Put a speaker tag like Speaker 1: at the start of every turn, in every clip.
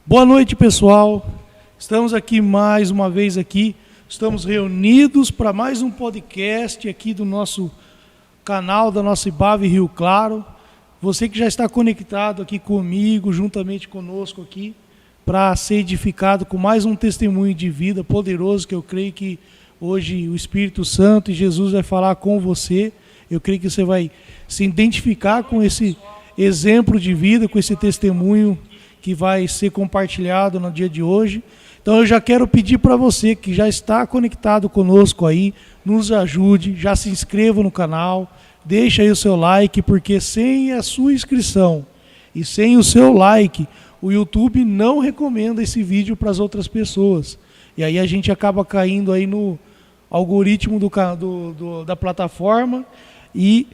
Speaker 1: Boa noite, pessoal. Estamos aqui mais uma vez aqui. Estamos reunidos para mais um podcast aqui do nosso canal, da nossa IBAV Rio Claro. Você que já está conectado aqui comigo, juntamente conosco aqui, para ser edificado com mais um testemunho de vida poderoso, que eu creio que hoje o Espírito Santo e Jesus vai falar com você. Eu creio que você vai se identificar com esse exemplo de vida, com esse testemunho que vai ser compartilhado no dia de hoje. Então eu já quero pedir para você que já está conectado conosco aí, nos ajude, já se inscreva no canal, deixa aí o seu like, porque sem a sua inscrição e sem o seu like, o YouTube não recomenda esse vídeo para as outras pessoas. E aí a gente acaba caindo aí no algoritmo da plataforma e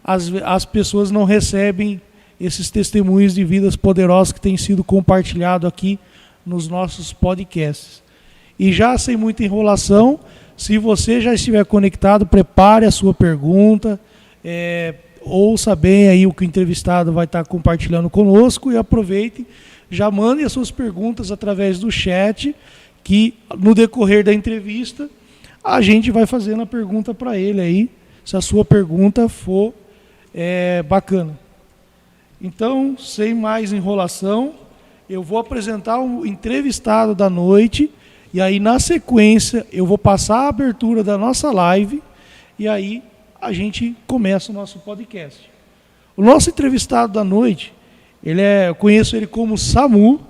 Speaker 1: as pessoas não recebem esses testemunhos de vidas poderosas que têm sido compartilhados aqui nos nossos podcasts. E já sem muita enrolação, se você já estiver conectado, prepare a sua pergunta, ouça bem aí o que o entrevistado vai estar compartilhando conosco e aproveite, já mande as suas perguntas através do chat, que no decorrer da entrevista a gente vai fazendo a pergunta para ele aí, se a sua pergunta for bacana. Então, sem mais enrolação, eu vou apresentar o entrevistado da noite e aí, na sequência, eu vou passar a abertura da nossa live e aí a gente começa o nosso podcast. O nosso entrevistado da noite, eu conheço ele como Samu,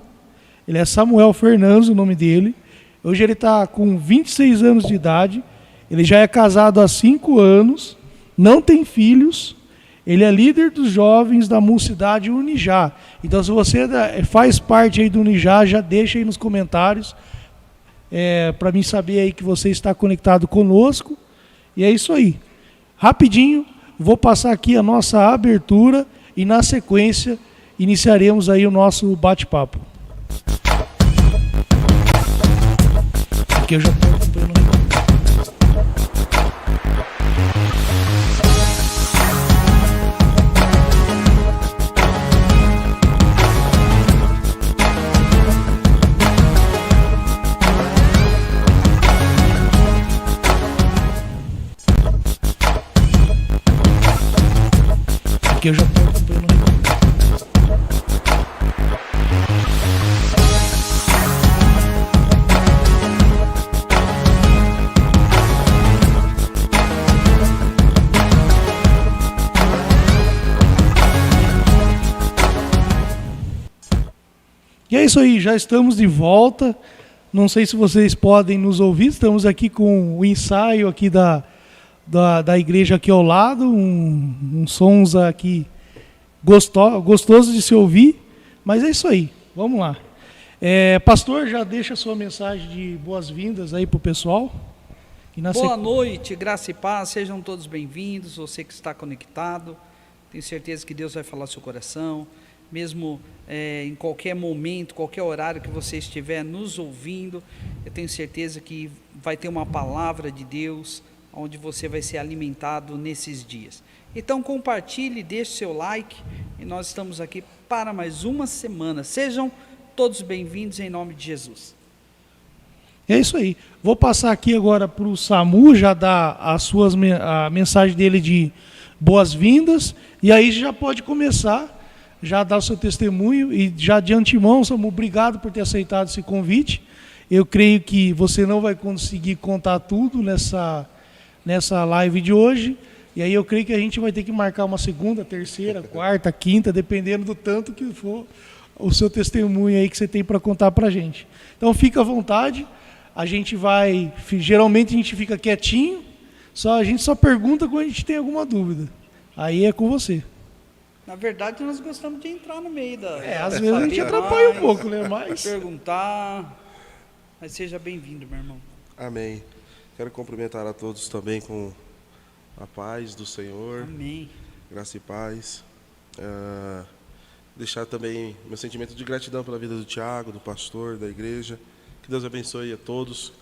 Speaker 1: ele é Samuel Fernandes, o nome dele. Hoje ele está com 26 anos de idade, ele já é casado há 5 anos, não tem filhos. Ele é líder dos jovens da Mocidade Unijá. Então, se você faz parte aí do Unijá, já deixa aí nos comentários para mim saber aí que você está conectado conosco. E é isso aí. Rapidinho, vou passar aqui a nossa abertura e na sequência iniciaremos aí o nosso bate-papo. Aqui eu já estou acompanhando. Eu já estou acompanhando. E é isso aí, já estamos de volta. Não sei se vocês podem nos ouvir, estamos aqui com o ensaio aqui da igreja aqui ao lado, um sons aqui gostoso de se ouvir, mas é isso aí, vamos lá. Pastor, já deixa a sua mensagem de boas-vindas aí para o pessoal.
Speaker 2: Boa noite, graça e paz, sejam todos bem-vindos, você que está conectado, tenho certeza que Deus vai falar ao seu coração, mesmo em qualquer momento, qualquer horário que você estiver nos ouvindo, eu tenho certeza que vai ter uma palavra de Deus, onde você vai ser alimentado nesses dias. Então compartilhe, deixe seu like, e nós estamos aqui para mais uma semana. Sejam todos bem-vindos em nome de Jesus.
Speaker 1: É isso aí. Vou passar aqui agora para o Samu, já dar a mensagem dele de boas-vindas, e aí já pode começar, já dar o seu testemunho, e já de antemão, Samu, obrigado por ter aceitado esse convite. Eu creio que você não vai conseguir contar tudo nessa live de hoje, e aí eu creio que a gente vai ter que marcar uma segunda, terceira, quarta, quinta, dependendo do tanto que for o seu testemunho aí que você tem para contar para a gente. Então fica à vontade, geralmente a gente fica quietinho, a gente só pergunta quando a gente tem alguma dúvida, aí é com você.
Speaker 2: Na verdade nós gostamos de entrar no meio
Speaker 1: às vezes a gente atrapalha um pouco, né? Mas
Speaker 2: perguntar, mas seja bem-vindo, meu irmão.
Speaker 3: Amém. Quero cumprimentar a todos também com a paz do Senhor.
Speaker 2: Amém.
Speaker 3: Graça e paz. Deixar também meu sentimento de gratidão pela vida do Tiago, do pastor, da igreja. Que Deus abençoe a todos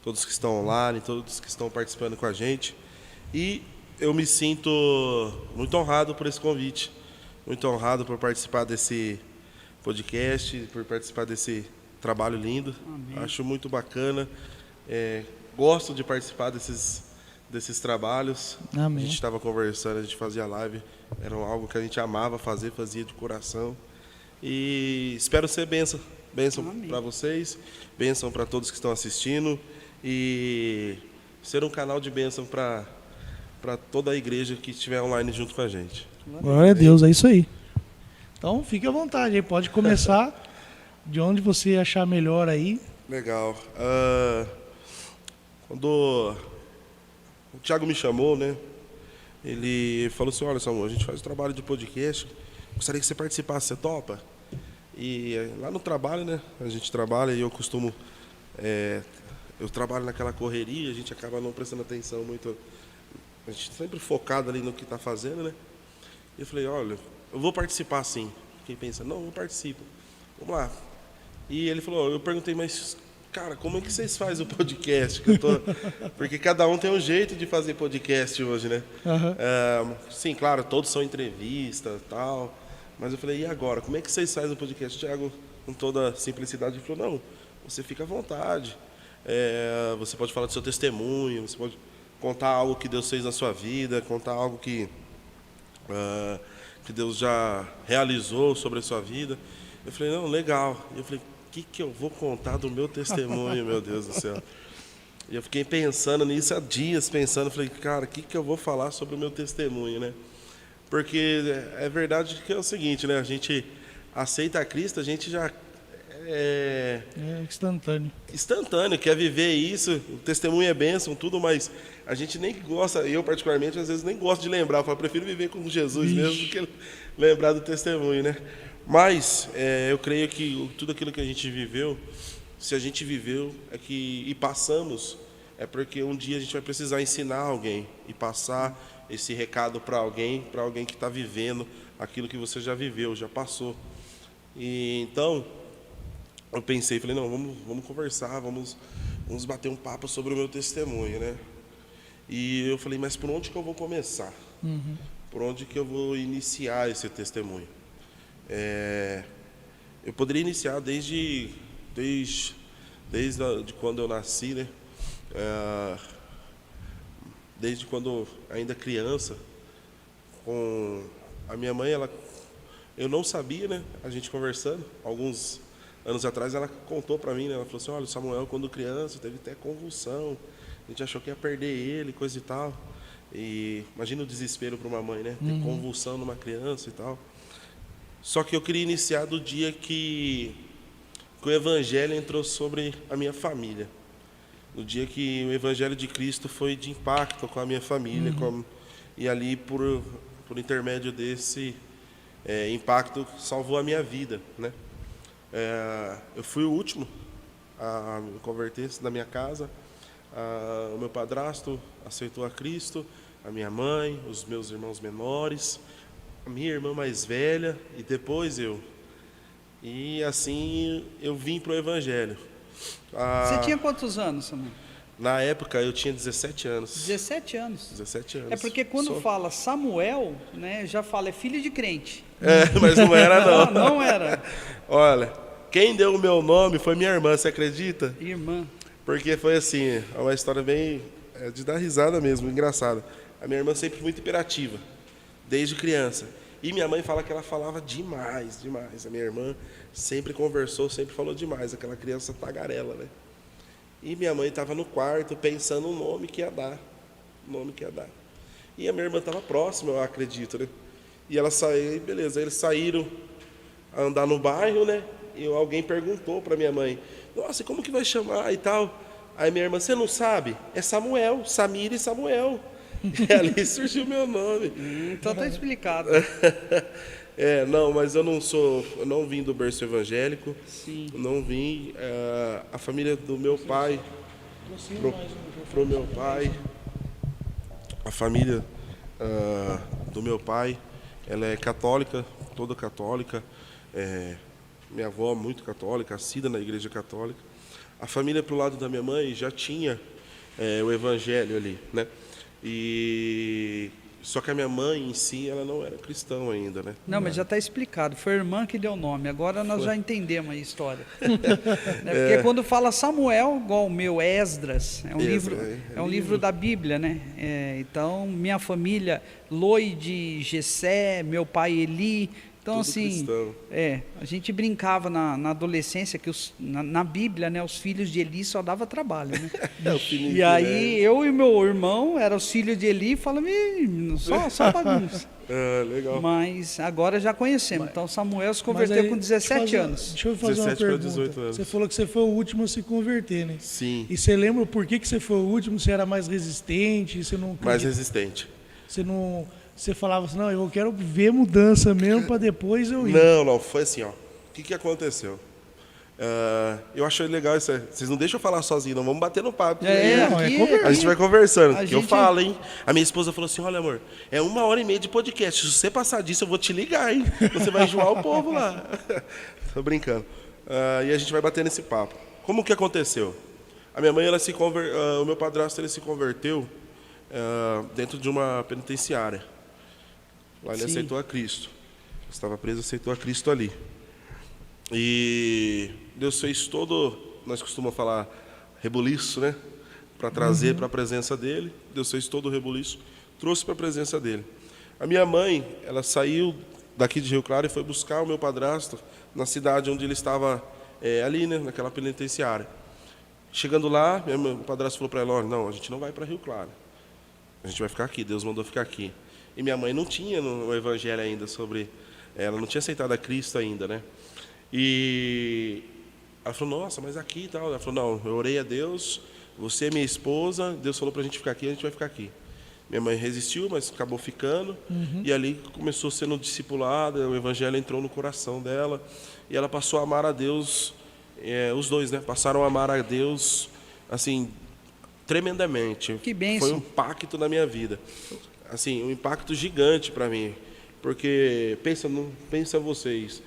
Speaker 3: todos que estão online, todos que estão participando com a gente. E eu me sinto muito honrado por esse convite, muito honrado por participar desse podcast, por participar desse trabalho lindo.
Speaker 2: Amém.
Speaker 3: Acho muito bacana. Gosto de participar desses trabalhos.
Speaker 1: Amém.
Speaker 3: A gente estava conversando, a gente fazia live, era algo que a gente amava fazer, fazia de coração. E espero ser bênção para vocês, bênção para todos que estão assistindo e ser um canal de bênção para toda a igreja que estiver online junto com a gente.
Speaker 1: Glória a Deus, é isso aí. Então fique à vontade aí, pode começar de onde você achar melhor aí.
Speaker 3: Legal. Quando o Thiago me chamou, né? Ele falou assim, olha, Samuel, a gente faz um trabalho de podcast, gostaria que você participasse, você topa? E lá no trabalho, né? A gente trabalha e eu costumo... eu trabalho naquela correria, a gente acaba não prestando atenção muito... A gente sempre focado ali no que está fazendo, né? E eu falei, olha, eu vou participar sim. Fiquei pensando, não, eu participo. Vamos lá. E ele falou, eu perguntei, mas... Cara, como é que vocês fazem o podcast? Porque cada um tem um jeito de fazer podcast hoje, né?
Speaker 1: Uhum.
Speaker 3: Sim, claro, todos são entrevistas e tal. Mas eu falei, e agora? Como é que vocês fazem o podcast? O Thiago, com toda a simplicidade, falou, não, você fica à vontade. Você pode falar do seu testemunho, você pode contar algo que Deus fez na sua vida, contar algo que Deus já realizou sobre a sua vida. Eu falei, não, legal. E eu falei, o que eu vou contar do meu testemunho, meu Deus do céu? E eu fiquei pensando nisso há dias, falei, cara, o que eu vou falar sobre o meu testemunho, né? Porque é verdade que é o seguinte, né? A gente aceita a Cristo, a gente já
Speaker 1: é instantâneo,
Speaker 3: quer viver isso, o testemunho é bênção, tudo, mas a gente nem gosta, eu particularmente, às vezes nem gosto de lembrar, eu prefiro viver com Jesus mesmo do que lembrar do testemunho, né? Mas eu creio que tudo aquilo que a gente viveu, se a gente viveu e passamos, é porque um dia a gente vai precisar ensinar alguém e passar esse recado para alguém que está vivendo aquilo que você já viveu, já passou. E então, eu pensei, falei, não, vamos conversar, vamos bater um papo sobre o meu testemunho, né? E eu falei, mas por onde que eu vou começar?
Speaker 1: Uhum.
Speaker 3: Por onde que eu vou iniciar esse testemunho? Eu poderia iniciar desde quando eu nasci, né? Desde quando ainda criança, com a minha mãe, eu não sabia, né? A gente conversando, alguns anos atrás, ela contou para mim, né? Ela falou assim, olha, o Samuel, quando criança, teve até convulsão, a gente achou que ia perder ele, coisa e tal. E imagina o desespero para uma mãe, né? Ter convulsão numa criança e tal. Só que eu queria iniciar do dia que o Evangelho entrou sobre a minha família. No dia que o Evangelho de Cristo foi de impacto com a minha família. E ali, por intermédio desse impacto, salvou a minha vida, né? Eu fui o último a me converter na minha casa. O meu padrasto aceitou a Cristo, a minha mãe, os meus irmãos menores, a minha irmã mais velha e depois eu. E assim eu vim para o Evangelho.
Speaker 2: Você tinha quantos anos, Samuel?
Speaker 3: Na época eu tinha 17 anos.
Speaker 2: 17 anos?
Speaker 3: 17 anos.
Speaker 2: É porque quando fala Samuel, né, já fala, é filho de crente.
Speaker 3: Mas não era não.
Speaker 2: Não era.
Speaker 3: Olha, quem deu o meu nome foi minha irmã, você acredita?
Speaker 2: Irmã.
Speaker 3: Porque foi assim, é uma história bem de dar risada mesmo, engraçada. A minha irmã sempre muito hiperativa, desde criança. E minha mãe fala que ela falava demais. A minha irmã sempre conversou, sempre falou demais, aquela criança tagarela, né? E minha mãe estava no quarto pensando no nome que ia dar. E a minha irmã estava próxima, eu acredito, né? E ela saiu, beleza, eles saíram a andar no bairro, né? E alguém perguntou para minha mãe, nossa, como que vai chamar e tal? Aí minha irmã, você não sabe? É Samuel, Samira e Samuel. E ali surgiu o meu nome.
Speaker 2: Então tá explicado.
Speaker 3: Não, mas eu não vim do berço evangélico.
Speaker 2: Sim.
Speaker 3: Não vim. A família do meu pai, pro meu pai, a família do meu pai, ela é católica, toda católica. Minha avó muito católica, assida na igreja católica. A família pro lado da minha mãe já tinha o evangelho ali, né? Só que a minha mãe em si, ela não era cristã ainda, né?
Speaker 2: Não, mas já está explicado. Foi a irmã que deu o nome. Agora nós já entendemos a história. Porque quando fala Samuel, igual o meu Esdras, é um livro da Bíblia, né? Então, minha família, Loide, Gessé, meu pai Eli. Então,
Speaker 3: tudo
Speaker 2: assim,
Speaker 3: cristão.
Speaker 2: a gente brincava na adolescência que na Bíblia, né, os filhos de Eli só dava trabalho, né? E aí, eu e meu irmão eram os filhos de Eli e falamos, só bagunça.
Speaker 3: Legal.
Speaker 2: Mas agora já conhecemos. Então, Samuel se converteu
Speaker 1: aí,
Speaker 2: com 17 anos.
Speaker 1: Deixa eu fazer
Speaker 3: 17
Speaker 1: uma
Speaker 3: para
Speaker 1: pergunta.
Speaker 3: 18 anos.
Speaker 1: Você falou que você foi o último a se converter, né?
Speaker 3: Sim,
Speaker 1: E você lembra por que você foi o último? Você era mais resistente? Você não
Speaker 3: mais
Speaker 1: acredita-
Speaker 3: resistente.
Speaker 1: Você não... Você falava assim, não, eu quero ver mudança mesmo para depois eu ir.
Speaker 3: Não, foi assim, ó. O que aconteceu? Eu achei legal isso aí. Vocês não deixam eu falar sozinho, não. Vamos bater no papo.
Speaker 1: Não, é conversa.
Speaker 3: A gente vai conversando.
Speaker 2: A
Speaker 3: Eu
Speaker 2: gente-
Speaker 3: falo, hein? A minha esposa falou assim, olha, amor, é 1h30 de podcast. Se você passar disso, eu vou te ligar, hein? Você vai enjoar o povo lá. Tô brincando. E a gente vai bater nesse papo. Como que aconteceu? A minha mãe, o meu padrasto, ele se converteu dentro de uma penitenciária. Lá ele
Speaker 2: Sim.
Speaker 3: aceitou a Cristo. Estava preso, aceitou a Cristo ali. E Deus fez todo, nós costumamos falar, rebuliço, né? Para trazer para a presença dele. Deus fez todo o rebuliço, trouxe para a presença dele. A minha mãe, ela saiu daqui de Rio Claro e foi buscar o meu padrasto na cidade onde ele estava ali, né? Naquela penitenciária. Chegando lá, meu padrasto falou para ela, olha, não, a gente não vai para Rio Claro. A gente vai ficar aqui, Deus mandou ficar aqui. E minha mãe não tinha no evangelho ainda sobre... Ela não tinha aceitado a Cristo ainda, né? E ela falou, nossa, mas aqui e tal. Ela falou, não, eu orei a Deus, você é minha esposa, Deus falou pra gente ficar aqui, a gente vai ficar aqui. Minha mãe resistiu, mas acabou ficando. E ali começou sendo discipulada, o evangelho entrou no coração dela. E ela passou a amar a Deus, os dois, né? Passaram a amar a Deus, assim, tremendamente.
Speaker 2: Que bênção.
Speaker 3: Foi um impacto na minha vida. Assim, um impacto gigante para mim, porque pensa vocês,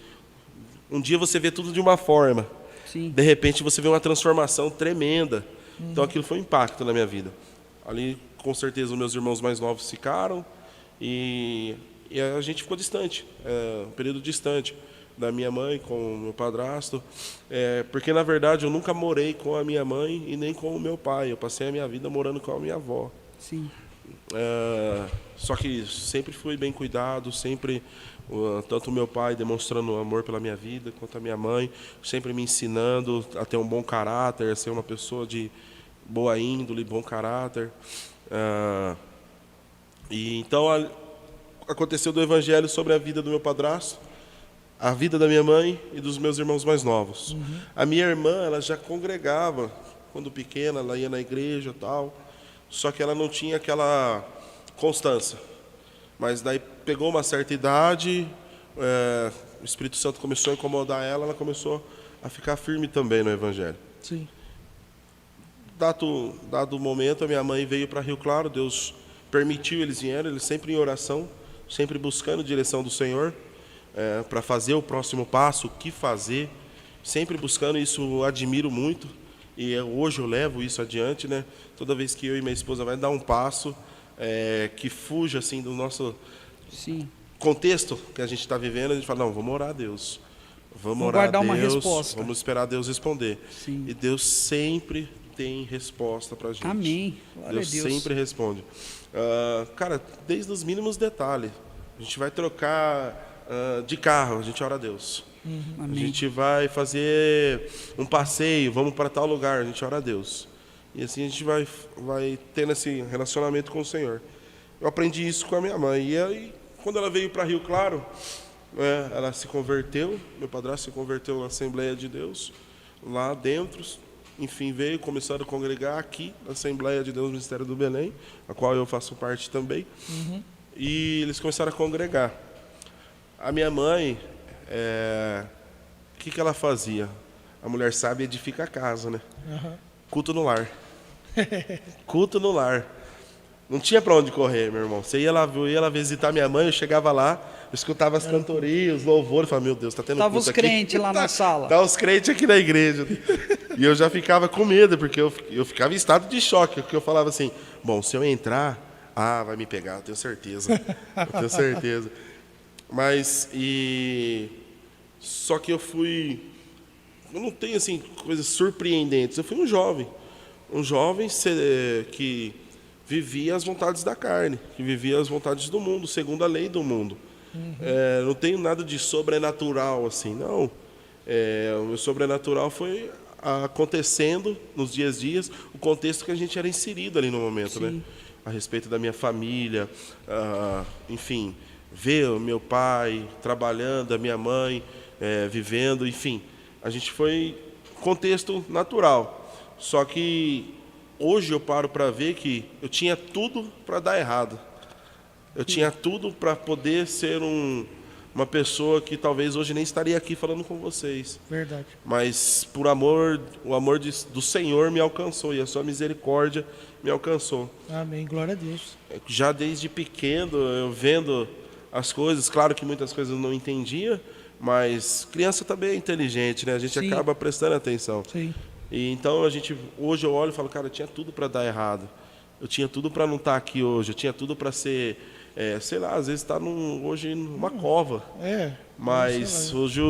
Speaker 3: um dia você vê tudo de uma forma,
Speaker 2: Sim.
Speaker 3: de repente você vê uma transformação tremenda. Então aquilo foi um impacto na minha vida. Ali, com certeza, os meus irmãos mais novos ficaram e a gente ficou distante, um período distante da minha mãe com o meu padrasto, porque na verdade eu nunca morei com a minha mãe e nem com o meu pai. Eu passei a minha vida morando com a minha avó.
Speaker 2: Sim.
Speaker 3: Só que sempre fui bem cuidado, sempre, tanto o meu pai demonstrando amor pela minha vida, quanto a minha mãe, sempre me ensinando a ter um bom caráter, a ser uma pessoa de boa índole, bom caráter. E então aconteceu do evangelho sobre a vida do meu padrasto, a vida da minha mãe e dos meus irmãos mais novos. A minha irmã, ela já congregava, quando pequena, ela ia na igreja e tal, só que ela não tinha aquela constância. Mas daí pegou uma certa idade, o Espírito Santo começou a incomodar ela, ela começou a ficar firme também no evangelho.
Speaker 1: Sim.
Speaker 3: Dado o momento, a minha mãe veio para Rio Claro, Deus permitiu, eles vieram, eles sempre em oração, sempre buscando a direção do Senhor, para fazer o próximo passo, o que fazer, sempre buscando, isso eu admiro muito, e hoje eu levo isso adiante, né? Toda vez que eu e minha esposa vai dar um passo que fuja assim, do nosso
Speaker 2: Sim.
Speaker 3: contexto que a gente está vivendo, a gente fala, não, vamos orar a Deus. Vamos orar
Speaker 2: guardar
Speaker 3: a Deus,
Speaker 2: uma resposta.
Speaker 3: vamos esperar Deus responder.
Speaker 2: Sim.
Speaker 3: E Deus sempre tem resposta para a gente.
Speaker 2: Amém. Glória
Speaker 3: Deus
Speaker 2: a Deus.
Speaker 3: sempre responde. Cara, desde os mínimos detalhes. A gente vai trocar de carro, a gente ora a Deus. A
Speaker 2: Amém.
Speaker 3: gente vai fazer um passeio, vamos para tal lugar, a gente ora a Deus. E assim a gente vai tendo esse relacionamento com o Senhor. Eu aprendi isso com a minha mãe. E aí, quando ela veio para Rio Claro, ela se converteu, meu padrasto se converteu na Assembleia de Deus, lá dentro. Enfim, veio, começaram a congregar aqui na Assembleia de Deus, Ministério do Belém, a qual eu faço parte também. E eles começaram a congregar. A minha mãe, o que ela fazia? A mulher sábia edifica a casa, né? Culto no lar. Culto no lar. Não tinha para onde correr, meu irmão. Você ia lá visitar minha mãe, eu chegava lá, eu escutava as cantorias, os louvores, falava, meu Deus, tá tendo
Speaker 2: Tava
Speaker 3: culto
Speaker 2: os
Speaker 3: aqui.
Speaker 2: crentes lá na sala.
Speaker 3: Tá os crentes aqui na igreja. E eu já ficava com medo, porque eu ficava em estado de choque, porque eu falava assim, bom, se eu entrar, vai me pegar, eu tenho certeza. Eu tenho certeza. Só que eu não tenho assim coisas surpreendentes. Eu fui um jovem que vivia as vontades da carne, que vivia as vontades do mundo, segundo a lei do mundo. Não tenho nada de sobrenatural assim, não. O meu sobrenatural foi acontecendo nos dias, o contexto que a gente era inserido ali no momento, né? A respeito da minha família, enfim, ver o meu pai trabalhando, a minha mãe vivendo, enfim. A gente foi contexto natural. Só que hoje eu paro para ver que eu tinha tudo para dar errado. Eu tinha tudo para poder ser uma pessoa que talvez hoje nem estaria aqui falando com vocês.
Speaker 1: Verdade.
Speaker 3: Mas o amor do Senhor me alcançou e a sua misericórdia me alcançou.
Speaker 1: Amém, glória a Deus.
Speaker 3: Já desde pequeno, eu vendo as coisas, claro que muitas coisas eu não entendia, mas criança também é inteligente, né? A gente acaba prestando atenção.
Speaker 1: Sim.
Speaker 3: E então hoje eu olho e falo, cara, eu tinha tudo para dar errado. Eu tinha tudo para não estar aqui hoje. Eu tinha tudo para ser, sei lá, às vezes está hoje numa cova. Mas hoje,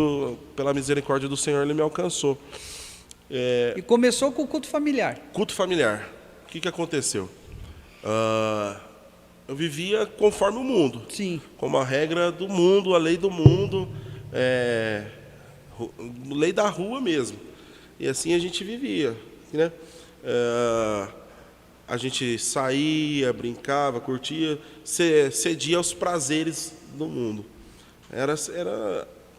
Speaker 3: pela misericórdia do Senhor, Ele me alcançou.
Speaker 2: E começou com o culto familiar.
Speaker 3: Culto familiar. O que aconteceu? Eu vivia conforme o mundo.
Speaker 2: Sim.
Speaker 3: Como a regra do mundo, a lei do mundo, lei da rua mesmo. E assim a gente vivia, né? A gente saía, brincava, curtia, cedia aos prazeres do mundo.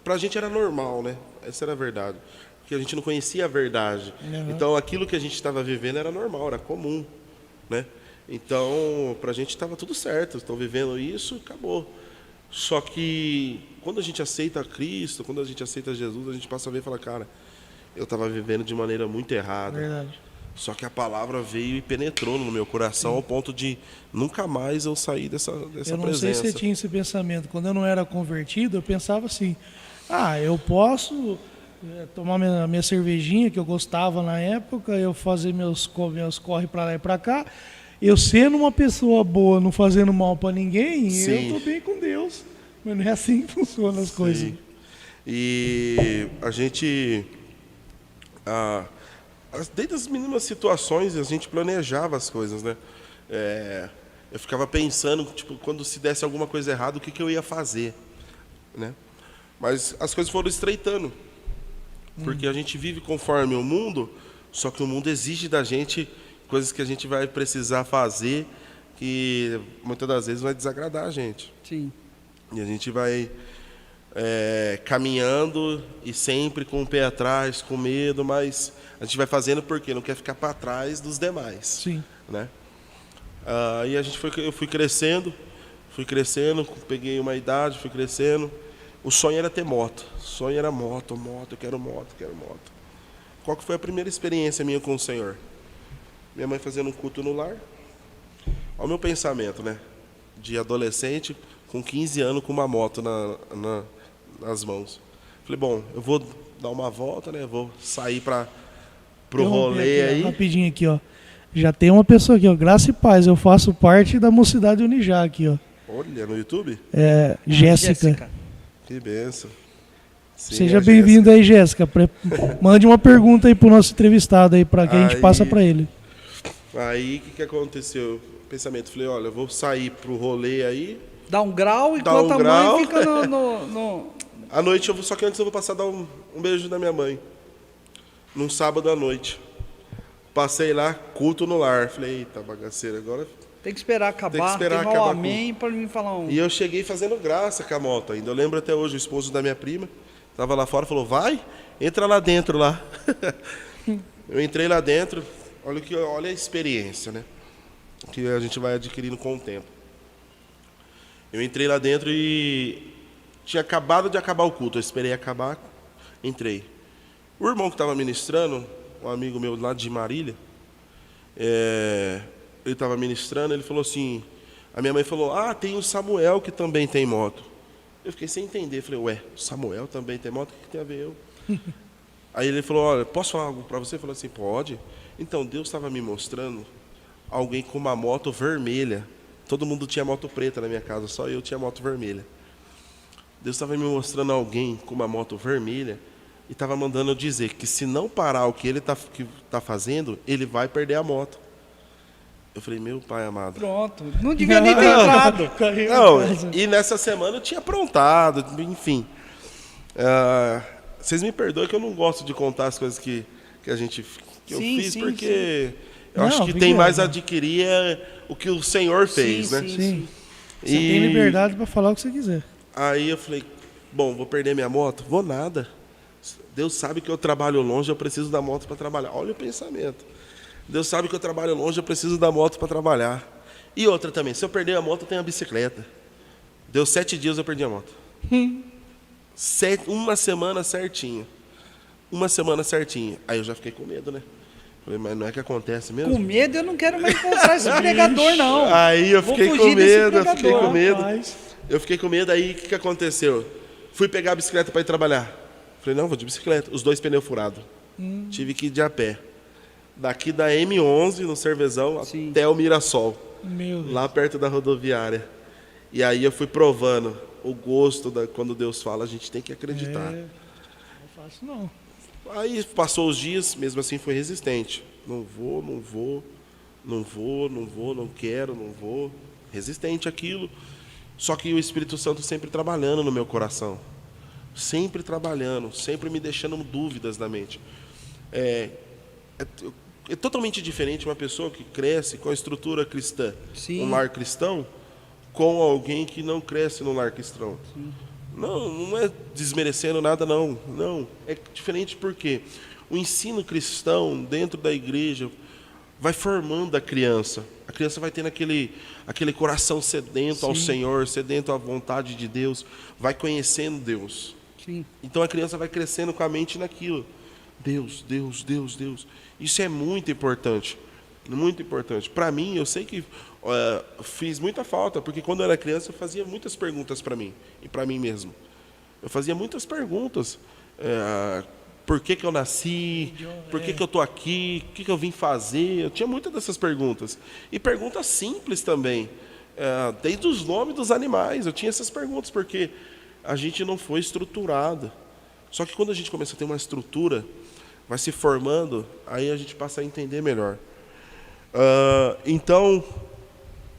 Speaker 3: Pra gente era normal, né? Essa era a verdade. Porque a gente não conhecia a verdade. Então aquilo que a gente estava vivendo era normal, era comum, né? Então pra gente estava tudo certo, estou vivendo isso, acabou. Só que quando a gente aceita Cristo, quando a gente aceita Jesus, a gente passa a ver e fala, cara, eu estava vivendo de maneira muito errada.
Speaker 1: Verdade.
Speaker 3: Só que a palavra veio e penetrou no meu coração ao ponto de nunca mais eu sair dessa presença.
Speaker 1: Eu não sei se você tinha esse pensamento. Quando eu não era convertido, eu pensava assim, eu posso tomar minha cervejinha, que eu gostava na época, eu fazer meus corre para lá e para cá. Eu sendo uma pessoa boa, não fazendo mal para ninguém, eu estou bem com Deus. Mas não é assim que funcionam as coisas.
Speaker 3: E a gente... desde as mínimas situações a gente planejava as coisas, né? Eu ficava pensando, tipo, quando se desse alguma coisa errada, o que eu ia fazer, né? Mas as coisas foram estreitando, porque a gente vive conforme o mundo, só que o mundo exige da gente coisas que a gente vai precisar fazer, que muitas das vezes vai desagradar a gente.
Speaker 2: Sim.
Speaker 3: E a gente vai caminhando e sempre com o pé atrás, com medo, mas a gente vai fazendo porque não quer ficar para trás dos demais.
Speaker 1: Sim.
Speaker 3: Né? E eu fui crescendo, peguei uma idade, fui crescendo. O sonho era ter moto. O sonho era moto, eu quero moto. Qual que foi a primeira experiência minha com o Senhor? Minha mãe fazendo um culto no lar. Olha o meu pensamento, né? De adolescente, com 15 anos, com uma moto nas mãos. Falei, bom, eu vou dar uma volta, né? Vou sair pro rolê
Speaker 1: aqui,
Speaker 3: aí.
Speaker 1: Rapidinho aqui, ó. Já tem uma pessoa aqui, ó. Graça e paz, eu faço parte da Mocidade Unijá aqui, ó.
Speaker 3: Olha, no YouTube?
Speaker 1: Jéssica.
Speaker 3: Que benção. Sim,
Speaker 1: Seja bem-vindo aí, Jéssica. Mande uma pergunta aí pro nosso entrevistado aí, para que a gente passa para ele.
Speaker 3: Aí, o que aconteceu? Pensamento, falei, olha, eu vou sair pro rolê aí.
Speaker 2: Dá um grau, enquanto a mãe fica no...
Speaker 3: À noite, só que antes eu vou passar a dar um beijo na minha mãe. Num sábado à noite. Passei lá, culto no lar. Falei, eita, bagaceira, agora...
Speaker 2: Tem que esperar acabar, queimar o amém para mim falar um...
Speaker 3: E eu cheguei fazendo graça com a moto ainda. Eu lembro até hoje, o esposo da minha prima estava lá fora, falou, vai, entra lá dentro lá. Eu entrei lá dentro, olha a experiência, né? Que a gente vai adquirindo com o tempo. Eu entrei lá dentro e tinha acabado de acabar o culto. Eu esperei acabar, entrei. O irmão que estava ministrando, um amigo meu lá de Marília, ele estava ministrando, ele falou assim, a minha mãe falou, tem o Samuel que também tem moto. Eu fiquei sem entender, falei, o Samuel também tem moto? O que tem a ver eu? Aí ele falou, olha, posso falar algo para você? Eu falei assim, pode. Então, Deus estava me mostrando alguém com uma moto vermelha. Todo mundo tinha moto preta na minha casa, só eu tinha moto vermelha. Deus estava me mostrando alguém com uma moto vermelha e estava mandando eu dizer que se não parar o que ele tá fazendo, ele vai perder a moto. Eu falei, meu pai amado.
Speaker 2: Pronto, não devia nem ter entrado.
Speaker 3: Não, e nessa semana eu tinha aprontado, enfim. Vocês me perdoem que eu não gosto de contar as coisas que eu fiz, porque eu acho que tem mais a adquirir o que o Senhor fez, né?
Speaker 1: Sim. Você tem liberdade para falar o que você quiser.
Speaker 3: Aí eu falei, bom, vou perder minha moto? Vou nada. Deus sabe que eu trabalho longe, eu preciso da moto para trabalhar. Olha o pensamento. Deus sabe que eu trabalho longe, eu preciso da moto para trabalhar. E outra também, se eu perder a moto, eu tenho a bicicleta. Deu 7 dias, eu perdi a moto. Uma semana certinha. Aí eu já fiquei com medo, né? Falei, mas não é que acontece mesmo?
Speaker 2: Com medo eu não quero mais encontrar esse pregador, não.
Speaker 3: Aí eu fiquei com medo,
Speaker 1: Rapaz.
Speaker 3: Eu fiquei com medo, aí o que aconteceu? Fui pegar a bicicleta para ir trabalhar. Falei, não, vou de bicicleta. Os 2 pneus furados. Tive que ir de a pé. Daqui da M11, no Cervezão, até o Mirassol.
Speaker 1: Meu Deus.
Speaker 3: Lá perto da rodoviária. E aí eu fui provando o gosto quando Deus fala, a gente tem que acreditar.
Speaker 1: Não é fácil, não.
Speaker 3: Aí passou os dias, mesmo assim foi resistente. Não quero, não vou. Resistente àquilo. Só que o Espírito Santo sempre trabalhando no meu coração. Sempre trabalhando, sempre me deixando dúvidas na mente. É totalmente diferente uma pessoa que cresce com a estrutura cristã, um lar cristão, com alguém que não cresce no lar cristão. Não é desmerecendo nada, não. Não, é diferente porque o ensino cristão dentro da igreja vai formando a criança. A criança vai tendo aquele coração sedento ao Senhor, sedento à vontade de Deus, vai conhecendo Deus. Então a criança vai crescendo com a mente naquilo. Deus. Isso é muito importante. Muito importante. Para mim, eu sei que fiz muita falta, porque quando eu era criança eu fazia muitas perguntas para mim e para mim mesmo. Eu fazia muitas perguntas. Por que eu nasci? Por que eu estou aqui? O que eu vim fazer? Eu tinha muitas dessas perguntas. E perguntas simples também. Desde os nomes dos animais. Eu tinha essas perguntas, porque a gente não foi estruturado. Só que quando a gente começa a ter uma estrutura, vai se formando, aí a gente passa a entender melhor. Então,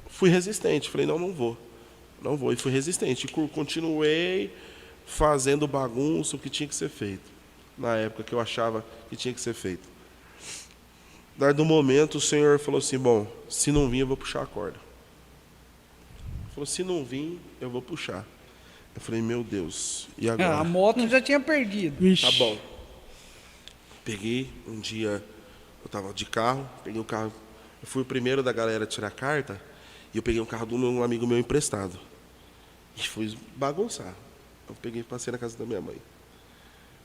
Speaker 3: fui resistente. Falei, não vou. E fui resistente. E continuei fazendo bagunça, o que tinha que ser feito. Na época que eu achava que tinha que ser feito. Dado um momento, o Senhor falou assim, bom, se não vir, eu vou puxar a corda. Ele falou, se não vir, eu vou puxar. Eu falei, meu Deus, e agora?
Speaker 2: A moto já tinha perdido.
Speaker 1: Vixe.
Speaker 3: Tá bom. Peguei, um dia, eu estava de carro, peguei o carro, eu fui o primeiro da galera a tirar a carta, e eu peguei um carro de um amigo meu emprestado. E fui bagunçar. Eu peguei, passei na casa da minha mãe.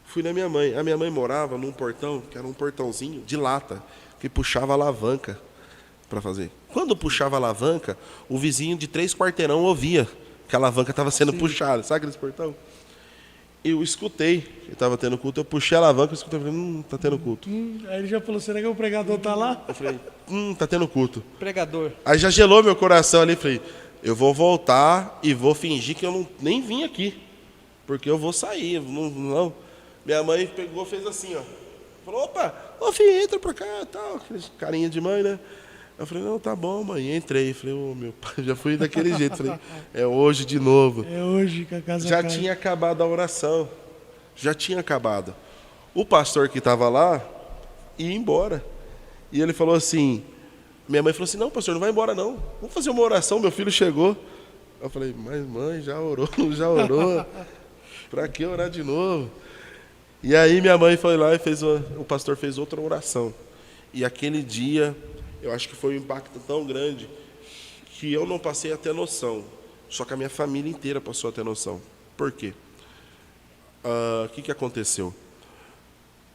Speaker 3: Fui na minha mãe. A minha mãe morava num portão, que era um portãozinho de lata, que puxava a alavanca para fazer. Quando puxava a alavanca, o vizinho de 3 quarteirão ouvia que a alavanca estava sendo puxada. Sabe aquele portão? Eu escutei que estava tendo culto. Eu puxei a alavanca e escutei. Falei, está tendo culto.
Speaker 1: Aí ele já falou, será que o pregador está lá?
Speaker 3: Eu falei, está tendo culto.
Speaker 2: Pregador.
Speaker 3: Aí já gelou meu coração ali. Falei, eu vou voltar e vou fingir que eu nem vim aqui. Porque eu vou sair. Não. Minha mãe pegou e fez assim, ó. Falou, opa, ô filho, entra pra cá, tal. Carinha de mãe, né? Eu falei, não, tá bom, mãe. Entrei. Falei, meu pai, já fui daquele jeito. Falei, é hoje de novo.
Speaker 1: É hoje que a casa
Speaker 3: Já
Speaker 1: cai.
Speaker 3: tinha acabado a oração. Já tinha acabado. O pastor que estava lá ia embora. E ele falou assim, minha mãe falou assim, não, pastor, não vai embora não. Vamos fazer uma oração, meu filho chegou. Eu falei, mas mãe, já orou. Pra que orar de novo? E aí minha mãe foi lá e o pastor fez outra oração. E aquele dia, eu acho que foi um impacto tão grande que eu não passei a ter noção. Só que a minha família inteira passou a ter noção. Por quê? O que aconteceu?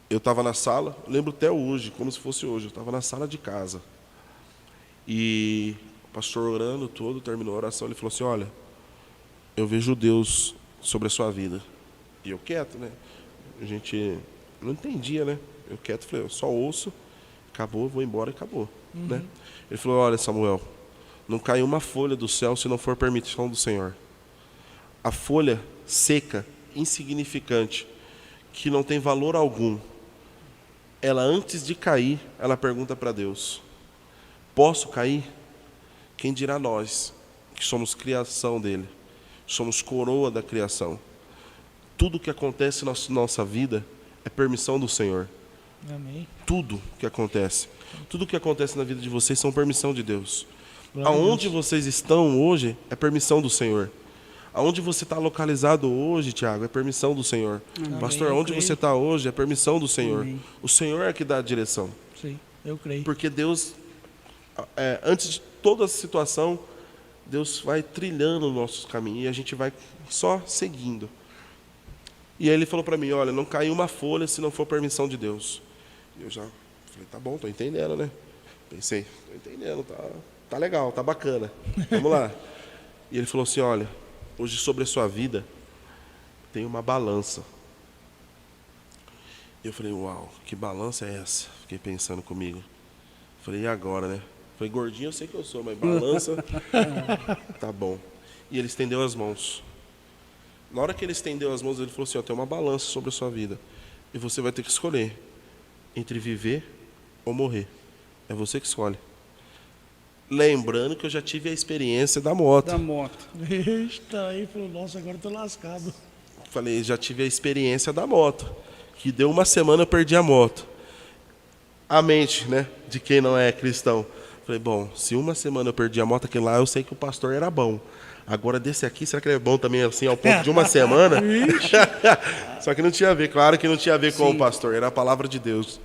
Speaker 3: Eu estava na sala, lembro até hoje, como se fosse hoje, eu estava na sala de casa. E o pastor orando todo, terminou a oração, ele falou assim, olha, eu vejo Deus sobre a sua vida. E eu quieto, né? A gente não entendia, né? Eu quieto, falei, eu só ouço, acabou, vou embora e acabou, né? Ele falou, olha, Samuel, não cai uma folha do céu se não for permissão do Senhor. A folha seca, insignificante, que não tem valor algum, ela antes de cair, ela pergunta para Deus, posso cair? Quem dirá nós, que somos criação dele, somos coroa da criação. Tudo que acontece na nossa vida é permissão do Senhor.
Speaker 1: Amém.
Speaker 3: Tudo que acontece na vida de vocês são permissão de Deus.
Speaker 1: Glória a
Speaker 3: Aonde
Speaker 1: Deus.
Speaker 3: vocês estão hoje é permissão do Senhor. Aonde você está localizado hoje, Tiago, é permissão do Senhor.
Speaker 1: Amém.
Speaker 3: Pastor,
Speaker 1: Eu
Speaker 3: onde
Speaker 1: creio.
Speaker 3: você está hoje é permissão do Senhor.
Speaker 2: Amém.
Speaker 3: O Senhor é que dá a direção.
Speaker 1: Sim, eu creio.
Speaker 3: Porque Deus, antes de toda a situação, Deus vai trilhando os nossos caminhos e a gente vai só seguindo. E aí ele falou para mim, olha, não cai uma folha se não for permissão de Deus. E eu já falei, tá bom, tô entendendo, né? Pensei, tô entendendo, tá legal, tá bacana. Vamos lá. E ele falou assim, olha, hoje sobre a sua vida tem uma balança. E eu falei, uau, que balança é essa? Fiquei pensando comigo. Falei, e agora, né? Falei, gordinho eu sei que eu sou, mas balança, tá bom. E ele estendeu as mãos. Na hora que ele estendeu as mãos, ele falou assim, ó, tem uma balança sobre a sua vida. E você vai ter que escolher entre viver ou morrer. É você que escolhe. Lembrando que eu já tive a experiência da moto.
Speaker 2: Da moto.
Speaker 1: Eita, aí falou, nossa, agora eu tô lascado.
Speaker 3: Falei, já tive a experiência da moto. Que deu uma semana eu perdi a moto. A mente, né, de quem não é cristão. Falei, bom, se uma semana eu perdi a moto, aquele lá eu sei que o pastor era bom. Agora desse aqui, será que ele é bom também assim, ao ponto de uma semana? Só que não tinha a ver, claro que não tinha a ver com o pastor, era a palavra de Deus.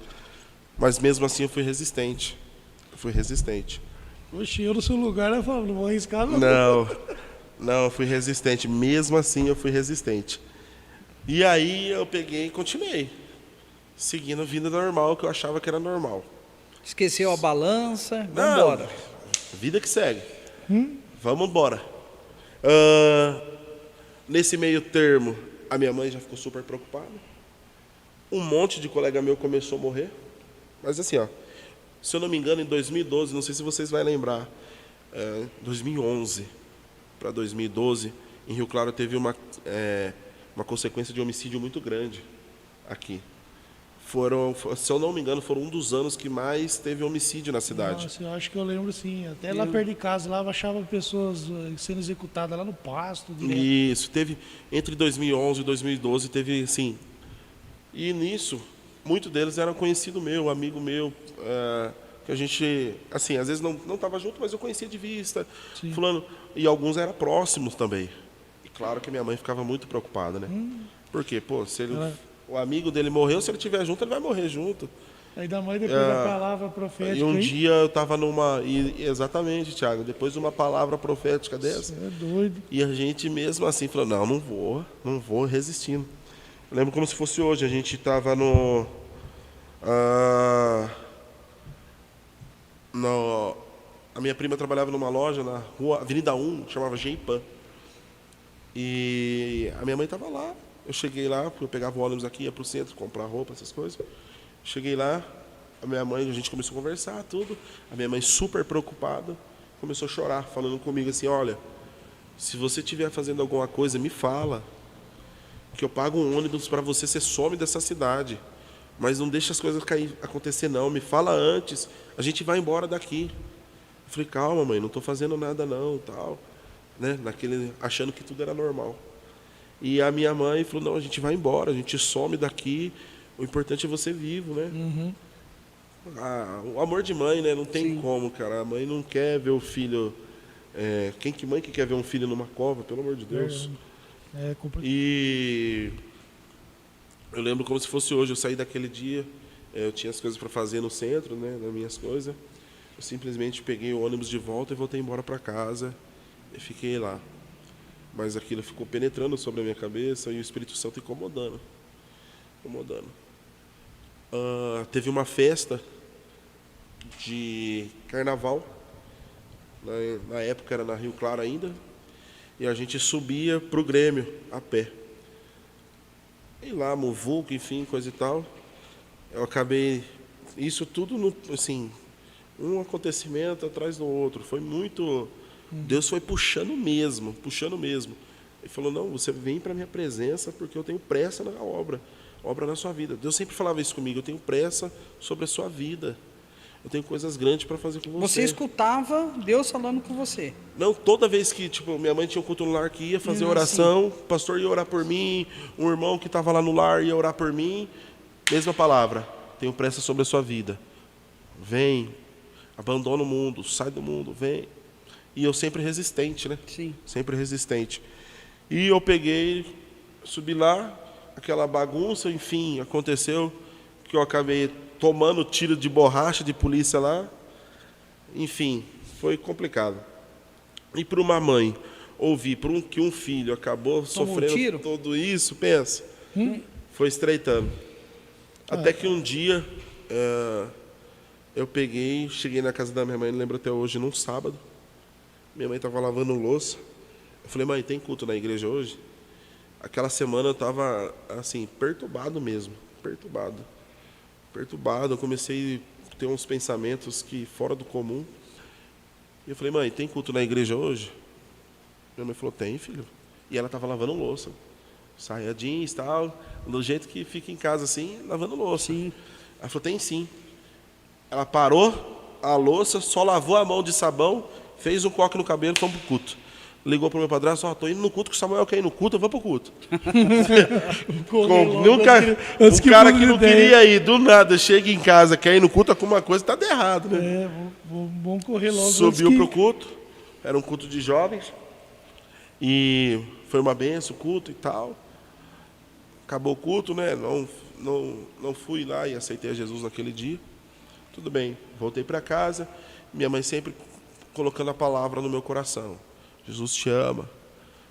Speaker 3: Mas mesmo assim eu fui resistente.
Speaker 1: Oxe, eu no seu lugar, eu falo, não vou arriscar não.
Speaker 3: Não, eu fui resistente. Mesmo assim eu fui resistente. E aí eu peguei e continuei. Seguindo a vida normal, que eu achava que era normal.
Speaker 2: Esqueceu a balança, vamos embora.
Speaker 3: Vida que segue. Vamos embora. Nesse meio termo, a minha mãe já ficou super preocupada. Um monte de colega meu começou a morrer. Mas assim, ó, se eu não me engano, em 2012, não sei se vocês vão lembrar, 2011 para 2012, em Rio Claro teve uma consequência de homicídio muito grande aqui. Se eu não me engano, foram um dos anos que mais teve homicídio na cidade.
Speaker 1: Nossa, eu acho que eu lembro sim. Até lá perto de casa, lá eu achava pessoas sendo executadas lá no pasto. Direto.
Speaker 3: Isso, teve entre 2011 e 2012, teve assim. E nisso, muitos deles eram conhecido meu, amigo meu, que a gente, assim, às vezes não estava junto, mas eu conhecia de vista,
Speaker 1: Sim.
Speaker 3: fulano, e alguns eram próximos também. E claro que minha mãe ficava muito preocupada, né? Porque, pô, se ele, o amigo dele morreu, se ele estiver junto, ele vai morrer junto.
Speaker 1: Ainda mais depois da palavra profética.
Speaker 3: E um
Speaker 1: hein?
Speaker 3: dia eu estava exatamente, Thiago, depois de uma palavra profética dessa,
Speaker 1: Você é doido.
Speaker 3: e a gente mesmo assim falou, não vou resistindo. Eu lembro como se fosse hoje, a gente estava a minha prima trabalhava numa loja na rua Avenida 1, que chamava Geipan. E a minha mãe estava lá. Eu cheguei lá, porque eu pegava o ônibus aqui, ia para o centro, comprar roupa, essas coisas. Cheguei lá, a gente começou a conversar, tudo. A minha mãe, super preocupada, começou a chorar, falando comigo assim, olha, se você estiver fazendo alguma coisa, me fala. Que eu pago um ônibus para você some dessa cidade. Mas não deixa as coisas acontecer, não. Me fala antes, a gente vai embora daqui. Eu falei, calma, mãe, não estou fazendo nada, não, tal. Né? Achando que tudo era normal. E a minha mãe falou, não, a gente vai embora, a gente some daqui, o importante é você vivo, né? O amor de mãe, né? Não tem como, cara. A mãe não quer ver o filho... mãe que quer ver um filho numa cova, pelo amor de Deus?
Speaker 1: É complicado.
Speaker 3: E eu lembro como se fosse hoje, eu saí daquele dia, eu tinha as coisas para fazer no centro, né, das minhas coisas. Eu simplesmente peguei o ônibus de volta e voltei embora para casa e fiquei lá. Mas aquilo ficou penetrando sobre a minha cabeça e o Espírito Santo incomodando. Teve uma festa de carnaval, na época era na Rio Claro ainda, e a gente subia para o Grêmio, a pé. E lá, muvuca, enfim, coisa e tal. eu acabei... Isso tudo, assim, um acontecimento atrás do outro. Foi muito... Deus foi puxando mesmo, puxando mesmo. Ele falou, não, você vem para a minha presença porque eu tenho pressa na obra na sua vida. Deus sempre falava isso comigo, eu tenho pressa sobre a sua vida. Eu tenho coisas grandes para fazer com você.
Speaker 2: Você escutava Deus falando com você?
Speaker 3: Não, toda vez que, tipo, minha mãe tinha um culto no lar que ia fazer oração, o pastor ia orar por mim, um irmão que estava lá no lar ia orar por mim, mesma palavra, tenho pressa sobre a sua vida. Vem, abandona o mundo, sai do mundo, vem. E eu sempre resistente, né?
Speaker 2: Sim.
Speaker 3: Sempre resistente. E eu peguei, subi lá, aquela bagunça, enfim, aconteceu que eu acabei tomando tiro de borracha de polícia lá. Enfim, foi complicado. E para uma mãe ouvir que um filho acabou sofrendo
Speaker 2: tiro?
Speaker 3: tudo isso, pensa, foi estreitando. Até que um dia eu cheguei na casa da minha mãe, lembro até hoje, num sábado. Minha mãe estava lavando louça. Eu falei, mãe, tem culto na igreja hoje? Aquela semana eu estava, assim, perturbado mesmo. Perturbado. Eu comecei a ter uns pensamentos fora do comum. E eu falei, mãe, tem culto na igreja hoje? Minha mãe falou, tem, filho. E ela estava lavando louça. Saia jeans e tal, do jeito que fica em casa assim, lavando louça.
Speaker 2: Sim.
Speaker 3: Ela falou, tem sim. Ela parou a louça, só lavou a mão de sabão, fez um coque no cabelo e fomos pro culto. Ligou pro meu padrasto, tô indo no culto, que o Samuel quer ir no culto, eu vou pro culto. Um cara que não queria ir, do nada, chega em casa, quer ir no culto, alguma coisa tá de errado, né?
Speaker 1: Vamos correr logo.
Speaker 3: Subiu pro culto, era um culto de jovens, e foi uma benção o culto e tal. Acabou o culto, né? Não fui lá e aceitei a Jesus naquele dia. Tudo bem, voltei para casa, minha mãe sempre colocando a palavra no meu coração. Jesus te ama.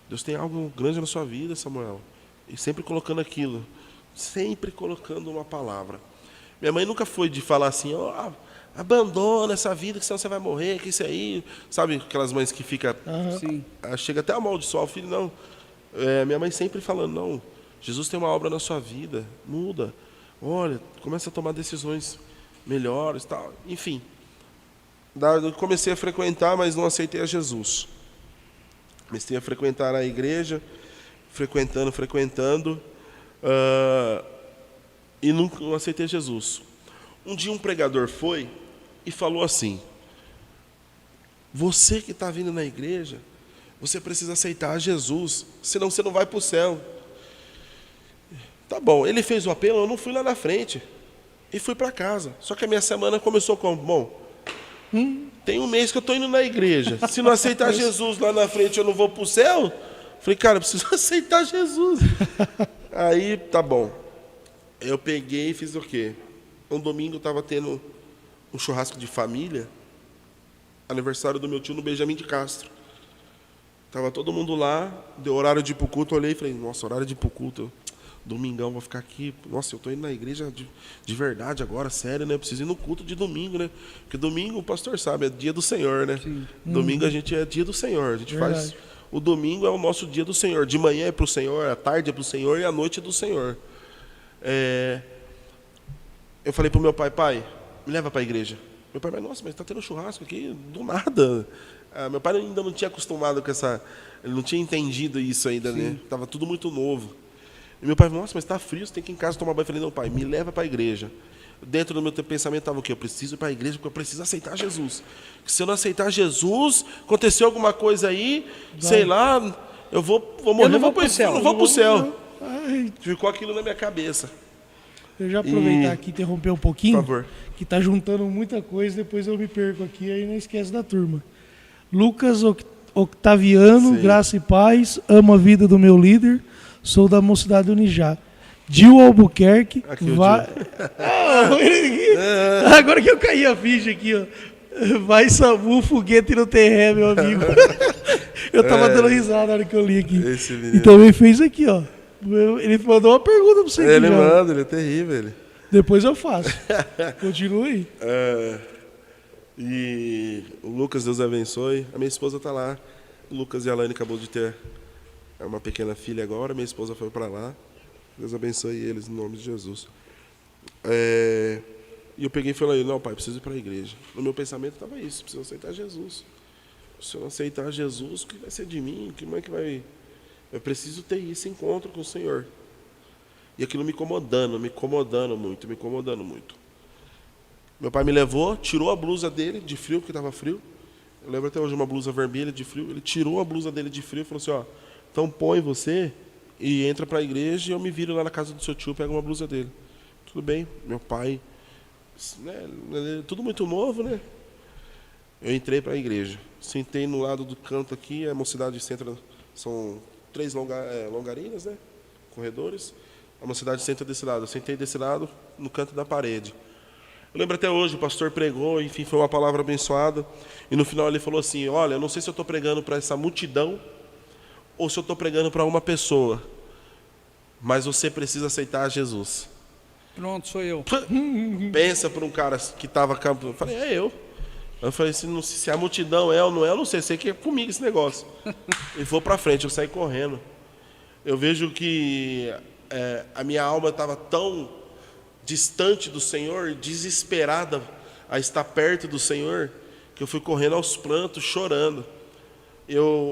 Speaker 3: Deus tem algo grande na sua vida, Samuel. E sempre colocando aquilo. Sempre colocando uma palavra. Minha mãe nunca foi de falar assim, abandona essa vida, que senão você vai morrer, que isso aí... Sabe aquelas mães que ficam...
Speaker 2: Sim.
Speaker 3: Chega até a amaldiçoar o filho, não. Minha mãe sempre falando, não, Jesus tem uma obra na sua vida, muda. Olha, começa a tomar decisões melhores, tal. Enfim. Eu comecei a frequentar, mas não aceitei a Jesus. Comecei a frequentar a igreja, frequentando, e não aceitei Jesus. Um dia um pregador foi e falou assim, você que está vindo na igreja, você precisa aceitar Jesus, senão você não vai para o céu. Tá bom, ele fez o apelo, eu não fui lá na frente, e fui para casa. Só que a minha semana começou como? Bom, tem um mês que eu estou indo na igreja. Se não aceitar Jesus lá na frente, eu não vou para o céu? Falei, cara, eu preciso aceitar Jesus. Aí, tá bom. Eu peguei e fiz o quê? Um domingo eu estava tendo um churrasco de família, aniversário do meu tio no Benjamin de Castro. Estava todo mundo lá, deu horário de ir pro culto, eu olhei e falei, nossa, horário de ir pro culto, domingão, vou ficar aqui. Nossa, eu estou indo na igreja de verdade agora, sério, né? Eu preciso ir no culto de domingo, né? Porque domingo, o pastor sabe, é dia do Senhor, né? Sim. Domingo a gente é dia do Senhor. A gente faz... O domingo é o nosso dia do Senhor. De manhã é para o Senhor, à tarde é para o Senhor e à noite é do Senhor. Eu falei para o meu pai, me leva para a igreja. Meu pai, nossa, mas está tendo churrasco aqui do nada. Meu pai ainda não tinha acostumado com essa... Ele não tinha entendido isso ainda, sim, né? Estava tudo muito novo. E meu pai, nossa, mas está frio, você tem que ir em casa tomar banho. Eu falei, não, pai, me leva para a igreja. Dentro do meu pensamento estava o quê? Eu preciso ir para a igreja porque eu preciso aceitar Jesus. Se eu não aceitar Jesus, aconteceu alguma coisa aí, sei lá, eu vou morrer, eu não vou para o céu. Não vou para o céu. Ficou aquilo na minha cabeça.
Speaker 1: Eu já aproveitar aqui e interromper um pouquinho,
Speaker 3: por favor,
Speaker 1: que está juntando muita coisa, depois eu me perco aqui, aí não esquece da turma. Lucas Octaviano, sim, graça e paz, amo a vida do meu líder, sou da Mocidade Unijá. Gil Albuquerque, agora que eu caí a ficha aqui, ó. Vai Samu, foguete não tem ré, meu amigo. Eu tava dando risada na hora que eu li aqui. E também fez aqui, ó. Ele mandou uma pergunta pra você.
Speaker 3: Ele manda, ele é terrível. Ele.
Speaker 1: Depois eu faço. Continue aí.
Speaker 3: E o Lucas, Deus abençoe. A minha esposa tá lá. O Lucas e a Laine acabou de ter uma pequena filha agora. Minha esposa foi para lá. Deus abençoe eles, em nome de Jesus. E eu peguei e falei, não, pai, preciso ir para a igreja. No meu pensamento estava isso, preciso aceitar Jesus. Se eu não aceitar Jesus, o que vai ser de mim? Como é que vai... Eu preciso ter esse encontro com o Senhor. E aquilo me incomodando muito. Meu pai me levou, tirou a blusa dele de frio, porque estava frio. Eu lembro até hoje uma blusa vermelha de frio. Ele tirou a blusa dele de frio e falou assim, ó, então põe você e entra para a igreja e eu me viro lá na casa do seu tio, pego uma blusa dele. Tudo bem, meu pai, né, tudo muito novo, né? Eu entrei para a igreja, sentei no lado do canto aqui, a Mocidade Centro, são 3 longarinas, né? Corredores. A Mocidade Centro desse lado. Eu sentei desse lado, no canto da parede. Eu lembro até hoje, o pastor pregou, enfim, foi uma palavra abençoada. E no final ele falou assim, olha, eu não sei se eu estou pregando para essa multidão ou se eu estou pregando para uma pessoa, mas você precisa aceitar Jesus.
Speaker 2: Pronto, sou eu.
Speaker 3: Pensa para um cara que estava... Eu falei, é eu. Eu falei, se a multidão é ou não é, eu não sei que é comigo esse negócio. E vou para frente, eu saí correndo. Eu vejo que a minha alma estava tão distante do Senhor, desesperada a estar perto do Senhor, que eu fui correndo aos prantos, chorando.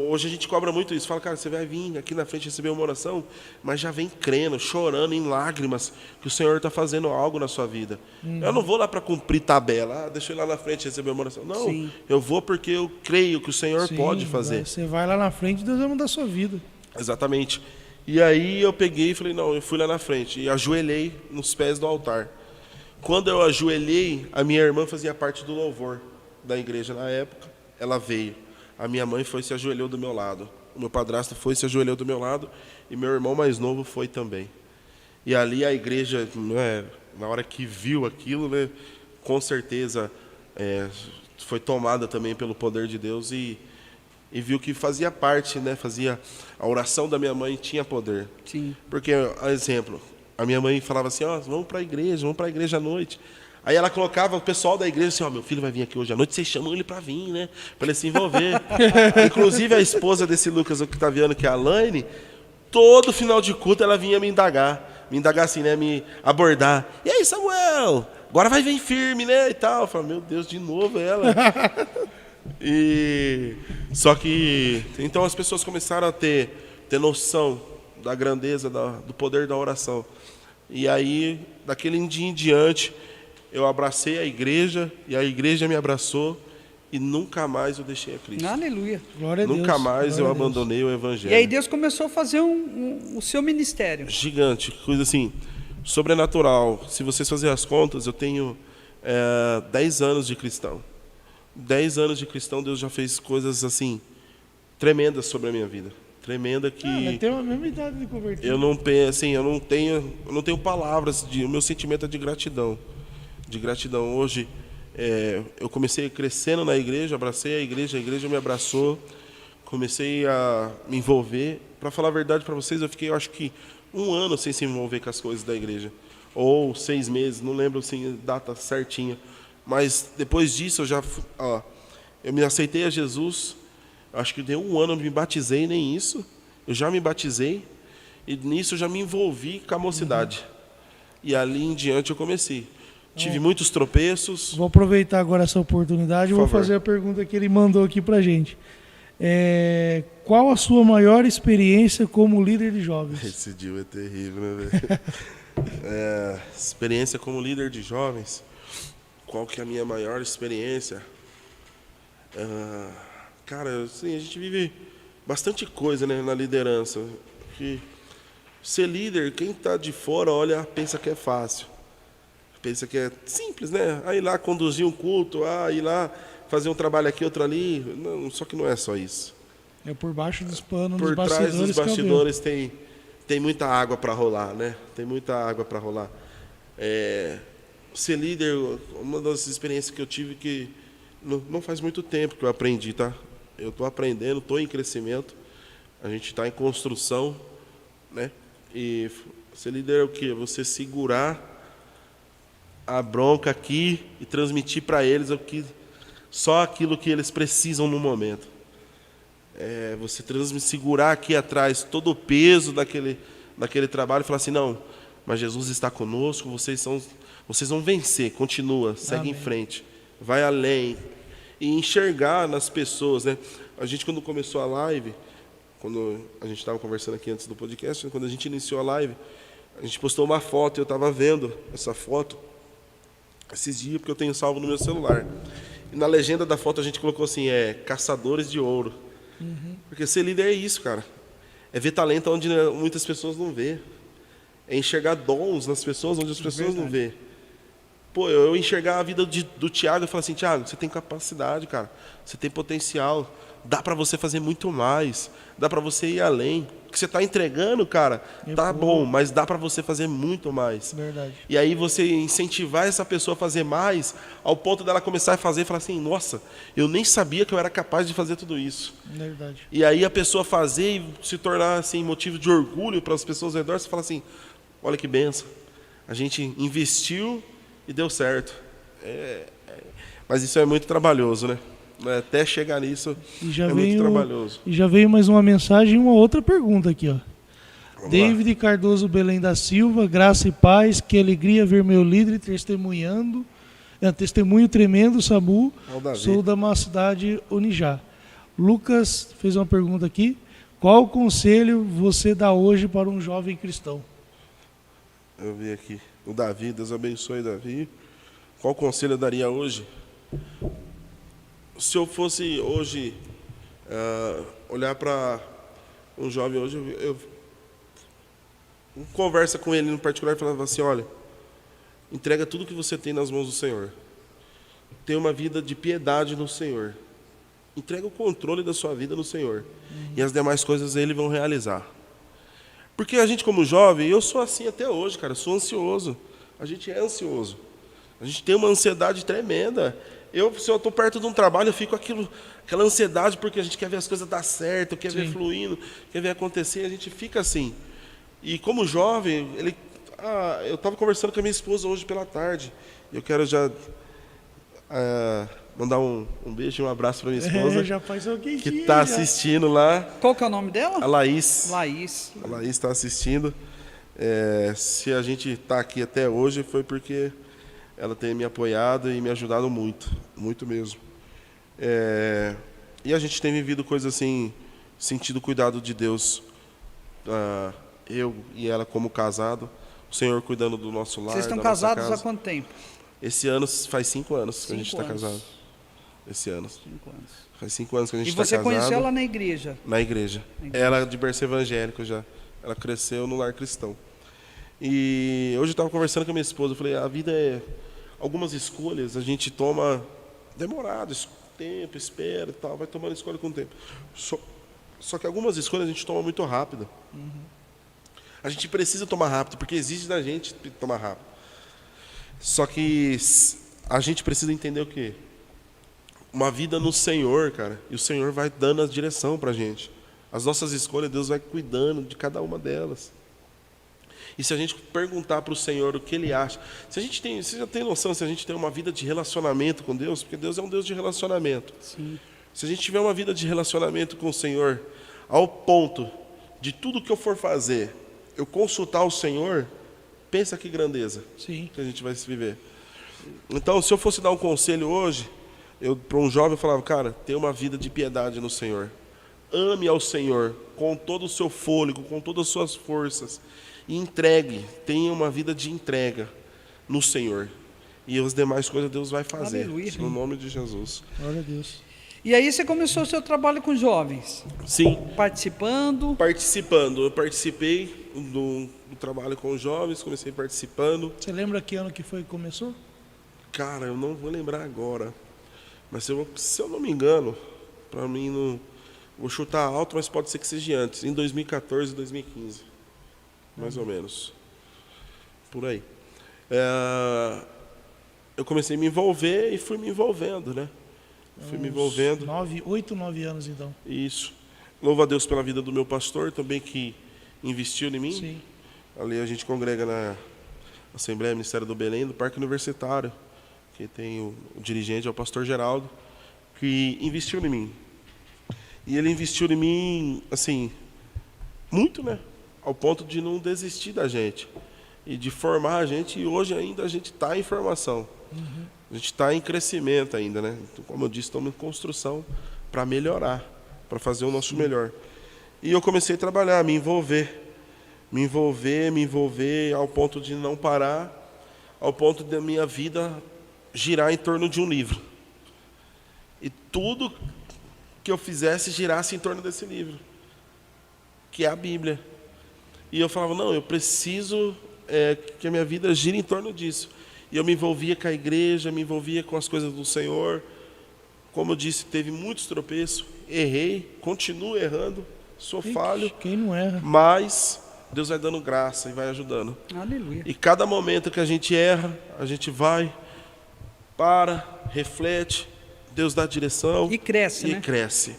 Speaker 3: Hoje a gente cobra muito isso, fala, cara, você vai vir aqui na frente receber uma oração, mas já vem crendo, chorando em lágrimas, que o Senhor está fazendo algo na sua vida. Eu não vou lá para cumprir tabela, deixa eu ir lá na frente receber uma oração. Não, sim, eu vou porque eu creio que o Senhor pode fazer.
Speaker 1: Você vai lá na frente e Deus vai mudar a sua vida.
Speaker 3: Exatamente. E aí eu peguei e falei, não, eu fui lá na frente e ajoelhei nos pés do altar. Quando eu ajoelhei, a minha irmã fazia parte do louvor da igreja na época, ela veio. A minha mãe foi e se ajoelhou do meu lado. O meu padrasto foi e se ajoelhou do meu lado. E meu irmão mais novo foi também. E ali a igreja, né, na hora que viu aquilo, né, com certeza foi tomada também pelo poder de Deus e viu que fazia parte, né, a oração da minha mãe tinha poder.
Speaker 2: Sim.
Speaker 3: Porque, exemplo, a minha mãe falava assim, ó, vamos para a igreja à noite. Aí ela colocava o pessoal da igreja assim, ó, meu filho vai vir aqui hoje à noite, vocês chamam ele para vir, né? Para ele se envolver. Inclusive a esposa desse Lucas Octaviano, que é a Laine, todo final de culto ela vinha me indagar assim, né? Me abordar. E aí, Samuel? Agora vai vir firme, né? E tal. Eu falei, meu Deus, de novo ela. Só que, então as pessoas começaram a ter noção da grandeza, do poder da oração. E aí, daquele dia em diante, eu abracei a igreja e a igreja me abraçou e nunca mais eu deixei a Cristo.
Speaker 2: Aleluia.
Speaker 1: Glória a Deus.
Speaker 3: Nunca mais eu abandonei o Evangelho.
Speaker 2: E aí Deus começou a fazer o seu ministério.
Speaker 3: Gigante, coisa assim, sobrenatural. Se vocês fizerem as contas, eu tenho 10 anos de cristão. 10 anos de cristão, Deus já fez coisas assim, tremendas sobre a minha vida. Tremenda que...
Speaker 1: tem a mesma idade de converter.
Speaker 3: Eu não tenho palavras, o meu sentimento é de gratidão. De gratidão. Hoje, eu comecei crescendo na igreja, abracei a igreja me abraçou, comecei a me envolver. Para falar a verdade para vocês, eu fiquei, eu acho que 1 ano sem se envolver com as coisas da igreja. Ou 6 meses, não lembro assim, data certinha. Mas depois disso, eu me aceitei a Jesus. Acho que deu 1 ano, eu me batizei, nem isso. Eu já me batizei. E nisso eu já me envolvi com a mocidade. E ali em diante eu comecei. Tive muitos tropeços.
Speaker 1: Vou aproveitar agora essa oportunidade e vou fazer a pergunta que ele mandou aqui pra gente. Qual a sua maior experiência como líder de jovens?
Speaker 3: Esse dia é terrível, né, velho? Experiência como líder de jovens. Qual que é a minha maior experiência? Cara, assim, a gente vive bastante coisa, né, na liderança. Que ser líder, quem está de fora olha, pensa que é fácil. Pensa que é simples, né? Ir lá conduzir um culto, ir lá fazer um trabalho aqui, outro ali. Não, só que não é só isso.
Speaker 1: É por baixo dos panos,
Speaker 3: por trás dos bastidores tem muita água para rolar, né? Tem muita água para rolar. Ser líder, uma das experiências que eu tive que não faz muito tempo que eu aprendi, tá? Eu estou aprendendo, estou em crescimento. A gente está em construção, né? E ser líder é o quê? Você segurar a bronca aqui e transmitir para eles só aquilo que eles precisam no momento. Você segurar aqui atrás todo o peso daquele trabalho e falar assim, não, mas Jesus está conosco, vocês vão vencer, continua, segue em frente, vai além. E enxergar nas pessoas, né? A gente, quando começou a live, quando a gente estava conversando aqui antes do podcast, quando a gente iniciou a live, a gente postou uma foto, e eu estava vendo essa foto esses dias, porque eu tenho salvo no meu celular. E na legenda da foto a gente colocou assim, caçadores de ouro. Porque ser líder é isso, cara. É ver talento onde muitas pessoas não vê. É enxergar dons nas pessoas onde as pessoas não vê. Pô, eu enxergar a vida do Thiago e falar assim, Thiago, você tem capacidade, cara. Você tem potencial. Dá para você fazer muito mais. Dá para você ir além. O que você está entregando, cara, tá bom, mas dá para você fazer muito mais.
Speaker 1: Verdade.
Speaker 3: E aí você incentivar essa pessoa a fazer mais, ao ponto dela começar a fazer e falar assim, nossa, eu nem sabia que eu era capaz de fazer tudo isso.
Speaker 1: Verdade.
Speaker 3: E aí a pessoa fazer e se tornar assim, motivo de orgulho para as pessoas ao redor, você fala assim, olha que benção. A gente investiu e deu certo. Mas isso é muito trabalhoso, né? Até chegar nisso muito trabalhoso.
Speaker 1: E já veio mais uma mensagem e uma outra pergunta aqui, ó. David Cardoso Belém da Silva, graça e paz, que alegria ver meu líder testemunhando, testemunho tremendo, Samu, sou da Mocidade Unijá. Lucas fez uma pergunta aqui, qual conselho você dá hoje para um jovem cristão?
Speaker 3: Eu vi aqui, o Davi, Deus abençoe Davi. Qual conselho eu daria hoje? Se eu fosse hoje olhar para um jovem hoje, eu conversa com ele no particular e falava assim, olha, entrega tudo que você tem nas mãos do Senhor. Tenha uma vida de piedade no Senhor. Entrega o controle da sua vida no Senhor. E as demais coisas Ele vão realizar. Porque a gente como jovem, eu sou assim até hoje, cara, eu sou ansioso. A gente é ansioso. A gente tem uma ansiedade tremenda. Se eu estou perto de um trabalho, eu fico aquela ansiedade porque a gente quer ver as coisas dar certo, quer ver fluindo, quer ver acontecer, a gente fica assim. E como jovem, eu estava conversando com a minha esposa hoje pela tarde. Eu quero já mandar um beijo e um abraço para minha esposa,
Speaker 1: já faz alguém
Speaker 3: que está assistindo lá.
Speaker 2: Qual que é o nome dela?
Speaker 3: A Laís.
Speaker 2: Laís.
Speaker 3: A Laís está assistindo. Se a gente está aqui até hoje, foi porque ela tem me apoiado e me ajudado muito, muito mesmo. E a gente tem vivido coisas assim, sentido o cuidado de Deus, eu e ela como casado, o Senhor cuidando do nosso lar.
Speaker 2: Vocês estão casados há quanto tempo?
Speaker 3: Esse ano faz 5 anos que a gente está casado. Esse ano. 5 anos. Faz 5 anos que a gente está casado.
Speaker 2: E você conheceu ela na igreja?
Speaker 3: Na igreja. Ela é de berço evangélico já. Ela cresceu no lar cristão. E hoje eu estava conversando com a minha esposa, eu falei, a vida algumas escolhas a gente toma demorado, tempo, espera e tal, vai tomando escolha com o tempo. Só que algumas escolhas a gente toma muito rápido. A gente precisa tomar rápido, porque exige da gente tomar rápido. Só que a gente precisa entender o quê? Uma vida no Senhor, cara, e o Senhor vai dando a direção pra gente. As nossas escolhas, Deus vai cuidando de cada uma delas. E se a gente perguntar para o Senhor o que Ele acha, você já tem noção se a gente tem uma vida de relacionamento com Deus? Porque Deus é um Deus de relacionamento.
Speaker 2: Sim.
Speaker 3: Se a gente tiver uma vida de relacionamento com o Senhor, ao ponto de tudo que eu for fazer, eu consultar o Senhor, pensa que grandeza que a gente vai se viver. Então, se eu fosse dar um conselho hoje, para um jovem eu falava, cara, tenha uma vida de piedade no Senhor. Ame ao Senhor com todo o seu fôlego, com todas as suas forças. E entregue, tenha uma vida de entrega no Senhor. E as demais coisas Deus vai fazer.
Speaker 2: Aleluia.
Speaker 3: No nome de Jesus.
Speaker 1: Glória a Deus.
Speaker 2: E aí você começou o seu trabalho com jovens?
Speaker 3: Sim.
Speaker 2: Participando?
Speaker 3: Participando. Eu participei do trabalho com jovens, comecei participando.
Speaker 1: Você lembra que ano que foi que começou?
Speaker 3: Cara, eu não vou lembrar agora. Mas se eu não me engano, para mim não... Vou chutar alto, mas pode ser que seja antes. Em 2014, 2015. Mais ou menos. Por aí. Eu comecei a me envolver e fui me envolvendo, né? Fui me envolvendo.
Speaker 1: 8, 9 anos, então.
Speaker 3: Isso. Louvo a Deus pela vida do meu pastor também, que investiu em mim.
Speaker 1: Sim.
Speaker 3: Ali a gente congrega na Assembleia Ministério do Belém, do Parque Universitário, que tem o dirigente, é o pastor Geraldo, que investiu em mim. E ele investiu em mim, assim, muito, né? Ao ponto de não desistir da gente. e de formar a gente, e hoje ainda a gente está em formação. A gente está em crescimento ainda, né? Então, como eu disse, estamos em construção para melhorar, para fazer o nosso melhor. E eu comecei a trabalhar, me envolver ao ponto de não parar, ao ponto da minha vida girar em torno de um livro. E tudo que eu fizesse girasse em torno desse livro, que é a Bíblia. E eu falava, não, eu preciso que a minha vida gire em torno disso. E eu me envolvia com a igreja, me envolvia com as coisas do Senhor. Como eu disse, teve muitos tropeços, errei, continuo errando, sou falho.
Speaker 1: Quem não erra?
Speaker 3: Mas Deus vai dando graça e vai ajudando.
Speaker 2: Aleluia.
Speaker 3: E cada momento que a gente erra, a gente vai, para, reflete, Deus dá direção.
Speaker 2: E cresce,
Speaker 3: e
Speaker 2: né?
Speaker 3: cresce.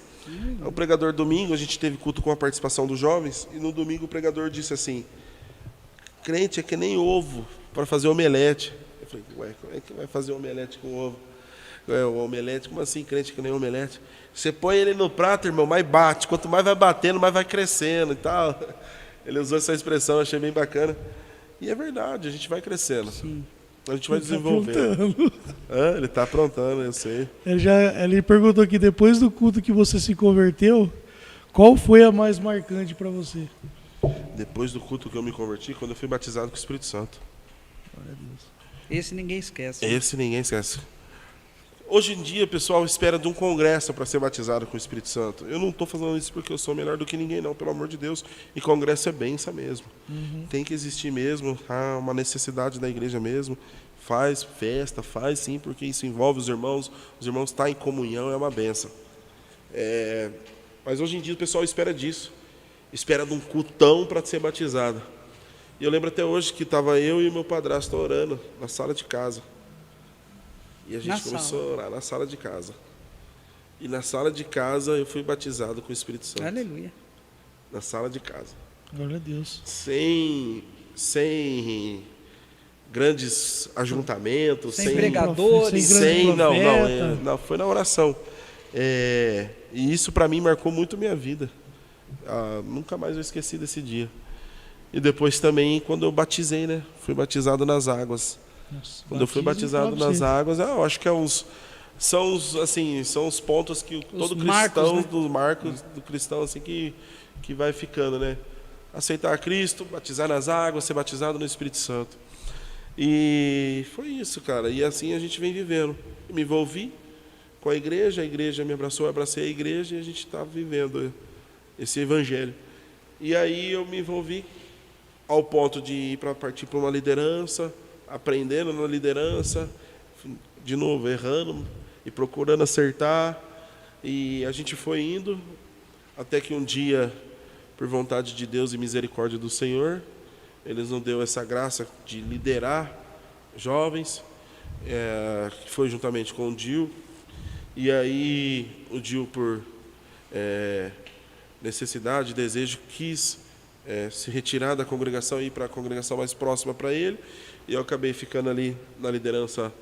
Speaker 3: O pregador domingo, a gente teve culto com a participação dos jovens, e no domingo o pregador disse assim, crente é que nem ovo para fazer omelete. Eu falei, ué, como é que vai fazer omelete com ovo? O omelete, como assim, crente que nem omelete? Você põe ele no prato, irmão, mais bate. Quanto mais vai batendo, mais vai crescendo e tal. Ele usou essa expressão, achei bem bacana. E é verdade, a gente vai crescendo.
Speaker 2: Sim.
Speaker 3: A gente vai desenvolvendo. Ele está aprontando, eu sei.
Speaker 1: Ele perguntou aqui, depois do culto que você se converteu, qual foi a mais marcante para você?
Speaker 3: Depois do culto que eu me converti, quando eu fui batizado com o Espírito Santo.
Speaker 1: Glória a Deus.
Speaker 2: Esse ninguém esquece.
Speaker 3: Esse ninguém esquece. Hoje em dia, o pessoal espera de um congresso para ser batizado com o Espírito Santo. Eu não estou falando isso porque eu sou melhor do que ninguém, não, pelo amor de Deus. E congresso é bênção mesmo. Tem que existir mesmo, há uma necessidade da igreja mesmo. Faz festa, faz sim, porque isso envolve os irmãos estão em comunhão, é uma bênção. Mas hoje em dia o pessoal espera disso. Espera de um cultão para ser batizado. E eu lembro até hoje que estava eu e meu padrasto orando na sala de casa. E a gente começou a orar na sala de casa. E na sala de casa eu fui batizado com o Espírito Santo.
Speaker 2: Aleluia.
Speaker 3: Na sala de casa.
Speaker 1: Glória a Deus.
Speaker 3: Sem grandes ajuntamentos.
Speaker 2: Sem pregadores.
Speaker 3: Não, foi na oração. E isso para mim marcou muito minha vida. Nunca mais eu esqueci desse dia. E depois também quando eu batizei, né? Fui batizado nas águas.
Speaker 1: Nossa,
Speaker 3: quando eu fui batizado nas águas, eu acho que são os pontos que todo cristão,
Speaker 2: né?
Speaker 3: dos marcos do cristão assim que vai ficando, né? Aceitar Cristo, batizar nas águas, ser batizado no Espírito Santo. E foi isso, cara. E assim a gente vem vivendo. Eu me envolvi com a igreja me abraçou, eu abracei a igreja e a gente está vivendo esse evangelho. E aí eu me envolvi ao ponto de ir para partir para uma liderança, aprendendo na liderança, de novo, errando e procurando acertar. E a gente foi indo, até que um dia, por vontade de Deus e misericórdia do Senhor, Ele nos deu essa graça de liderar jovens, que foi juntamente com o Dil. E aí o Dil, por necessidade, desejo, quis se retirar da congregação e ir para a congregação mais próxima para ele. E eu acabei ficando ali na liderança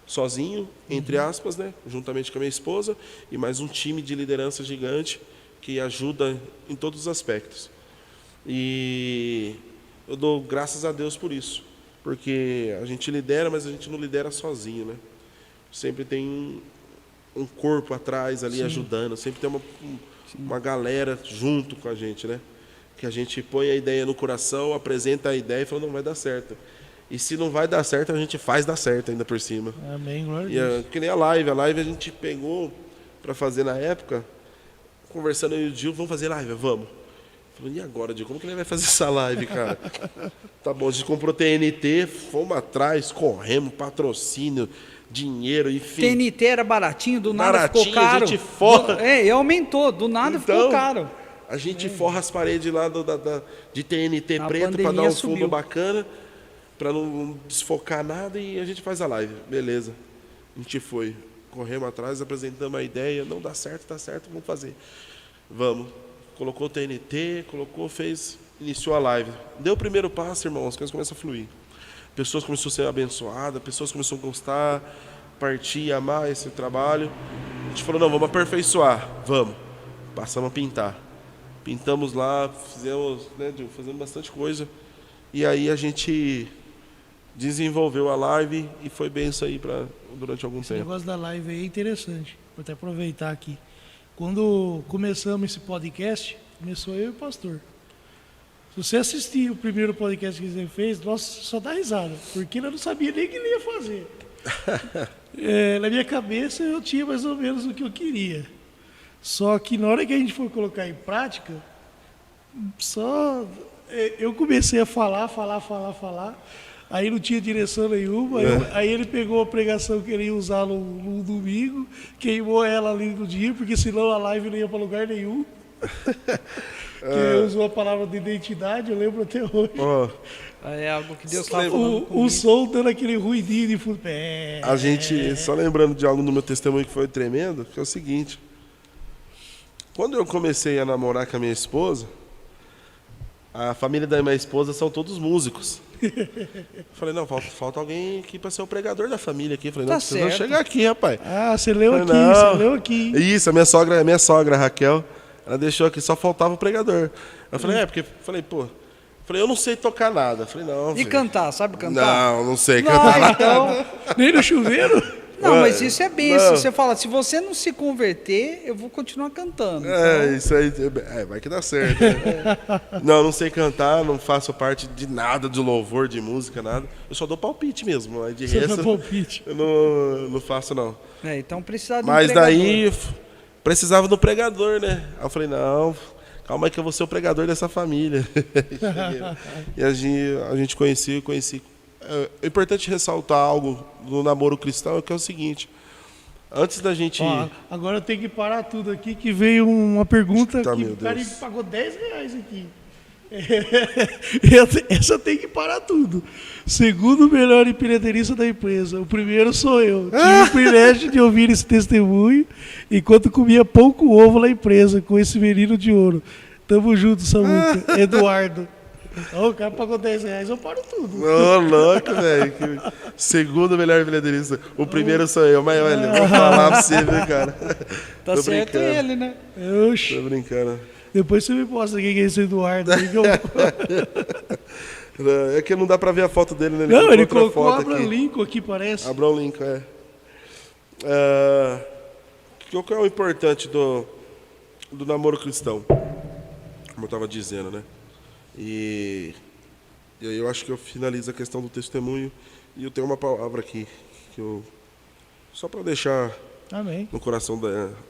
Speaker 3: sozinho, entre aspas, né? Juntamente com a minha esposa, e mais um time de liderança gigante que ajuda em todos os aspectos. E eu dou graças a Deus por isso, porque a gente lidera, mas a gente não lidera sozinho, né? Sempre tem um corpo atrás ali ajudando, sempre tem uma galera junto com a gente, né? Que a gente põe a ideia no coração, apresenta a ideia e fala, não vai dar certo. E se não vai dar certo, a gente faz dar certo ainda por cima.
Speaker 1: Amém, glória a Deus.
Speaker 3: Que nem a live a gente pegou para fazer na época, conversando eu e o Gil, vamos fazer live? Vamos. Falei, e agora, Gil, como que ele vai fazer essa live, cara? Tá bom, a gente comprou TNT, fomos atrás, corremos, patrocínio, dinheiro, enfim.
Speaker 2: TNT era baratinho, do nada ficou caro.
Speaker 3: A gente forra.
Speaker 2: E aumentou, do nada ficou caro.
Speaker 3: A gente forra as paredes lá de TNT
Speaker 2: A
Speaker 3: preto para dar um
Speaker 2: subiu.
Speaker 3: fundo bacana, para não desfocar nada, e a gente faz a live. Beleza. A gente foi, corremos atrás, apresentamos a ideia, não dá certo, vamos fazer. Vamos. Colocou o TNT, iniciou a live. Deu o primeiro passo, irmão, as coisas começam a fluir. Pessoas começaram a ser abençoadas, pessoas começaram a gostar, partir, amar esse trabalho. A gente falou, não, vamos aperfeiçoar, vamos. Passamos a pintar. Pintamos lá, fizemos bastante coisa. E aí a gente desenvolveu a live e foi bem isso aí durante algum
Speaker 1: Esse
Speaker 3: tempo.
Speaker 1: negócio da live aí é interessante. Vou até aproveitar aqui. Quando começamos esse podcast, começou eu e o pastor. Se você assistir o primeiro podcast que você fez, nossa, só dá risada, porque eu não sabia nem o que ele ia fazer. Na minha cabeça eu tinha mais ou menos o que eu queria. Só que na hora que a gente for colocar em prática, eu comecei a falar. Aí não tinha direção nenhuma. Aí ele pegou a pregação que ele ia usar no domingo, queimou ela ali no dia, porque senão a live não ia para lugar nenhum. Que usou a palavra de identidade, eu lembro até hoje.
Speaker 2: É algo que Deus está falando.
Speaker 1: O som dando aquele ruidinho de fundo.
Speaker 3: A gente, só lembrando de algo no meu testemunho que foi tremendo, que é o seguinte. Quando eu comecei a namorar com a minha esposa, a família da minha esposa são todos músicos. Falei, não, falta alguém aqui para ser o pregador da família aqui. Falei, não, precisa chegar aqui, rapaz.
Speaker 1: Você leu aqui.
Speaker 3: Isso, a minha sogra, a Raquel, ela deixou aqui, só faltava o pregador. Eu falei, eu não sei tocar nada. Falei, não.
Speaker 2: E cantar, sabe cantar?
Speaker 3: Não sei cantar.
Speaker 2: Então...
Speaker 1: Nem no chuveiro?
Speaker 2: Não, mas isso é benção. Você fala, se você não se converter, eu vou continuar cantando.
Speaker 3: Isso aí, vai que dá certo. Né? Não sei cantar, não faço parte de nada de louvor, de música, nada. Eu só dou palpite mesmo, mas de resto
Speaker 1: palpite.
Speaker 3: Eu não faço, não.
Speaker 2: Então precisava de um
Speaker 3: mas
Speaker 2: pregador.
Speaker 3: Daí precisava do pregador, né? Aí eu falei, não, calma aí que eu vou ser o pregador dessa família. E a gente conheci. É importante ressaltar algo do namoro cristão, que é o seguinte. Antes da gente...
Speaker 1: agora eu tenho que parar tudo aqui, que veio uma pergunta que o cara pagou R$10 aqui. Essa tem que parar tudo. Segundo o melhor empreenderista da empresa, o primeiro sou eu. Tive o privilégio de ouvir esse testemunho enquanto comia pão com ovo na empresa, com esse menino de ouro. Tamo junto, Samuca. Eduardo. O cara pagou R$10, eu paro tudo.
Speaker 3: Louco, velho. Segundo melhor empreenderista. O primeiro sou eu, mas olha, vou falar pra você, viu, cara?
Speaker 2: Tá certo ele, né?
Speaker 3: Tô brincando.
Speaker 1: Depois você me mostra quem é esse Eduardo.
Speaker 3: É que não dá pra ver a foto dele, né?
Speaker 1: Ele colocou Abraham Lincoln aqui, parece.
Speaker 3: Abraham Lincoln, Qual que é o importante do namoro cristão? Como eu tava dizendo, né? E aí eu acho que eu finalizo a questão do testemunho e eu tenho uma palavra aqui que só para deixar no coração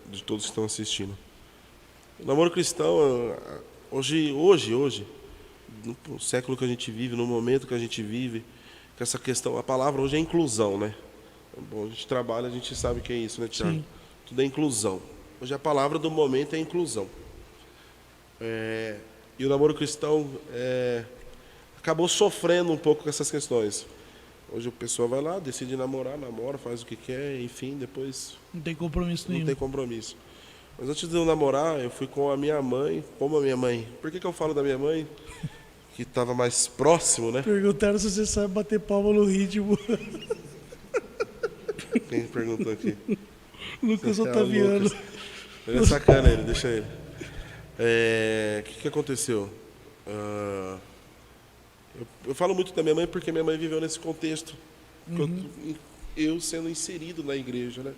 Speaker 3: de todos que estão assistindo. O namoro cristão hoje, no século que a gente vive, no momento que a gente vive, com essa questão, a palavra hoje é inclusão, né? Bom, a gente trabalha, a gente sabe o que é isso, né, Tiago? Tudo é inclusão. Hoje a palavra do momento é inclusão. E o namoro cristão acabou sofrendo um pouco com essas questões. Hoje a pessoa vai lá, decide namora, faz o que quer, enfim, depois...
Speaker 1: Não tem compromisso nenhum.
Speaker 3: Não tem compromisso. Mas antes de eu namorar, eu fui com a minha mãe. Como a minha mãe? Por que eu falo da minha mãe? Que estava mais próximo, né?
Speaker 1: Perguntaram se você sabe bater palma no ritmo.
Speaker 3: Quem perguntou aqui?
Speaker 1: Lucas Otaviano.
Speaker 3: Ele é sacana, deixa ele. O que aconteceu? Eu falo muito da minha mãe porque minha mãe viveu nesse contexto. Eu sendo inserido na igreja, né?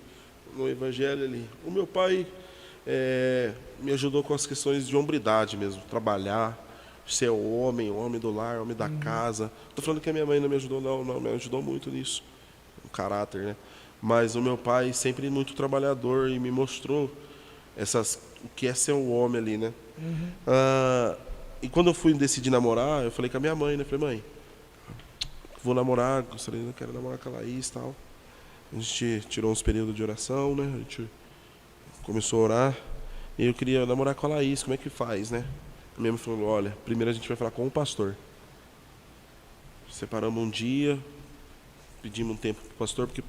Speaker 3: No evangelho ali. O meu pai me ajudou com as questões de hombridade mesmo. Trabalhar, ser o homem do lar, homem da casa. Estou falando que a minha mãe não me ajudou, não, me ajudou muito nisso. O caráter, né? Mas o meu pai sempre muito trabalhador e me mostrou o que é ser um homem ali, né? E quando eu fui decidir namorar, eu falei com a minha mãe, né? Falei, mãe, vou namorar, quero namorar com a Laís e tal. A gente tirou uns períodos de oração, né? A gente começou a orar. E eu queria namorar com a Laís, como é que faz, né? A minha mãe falou, olha, primeiro a gente vai falar com o pastor. Separamos um dia, pedimos um tempo pro pastor, porque,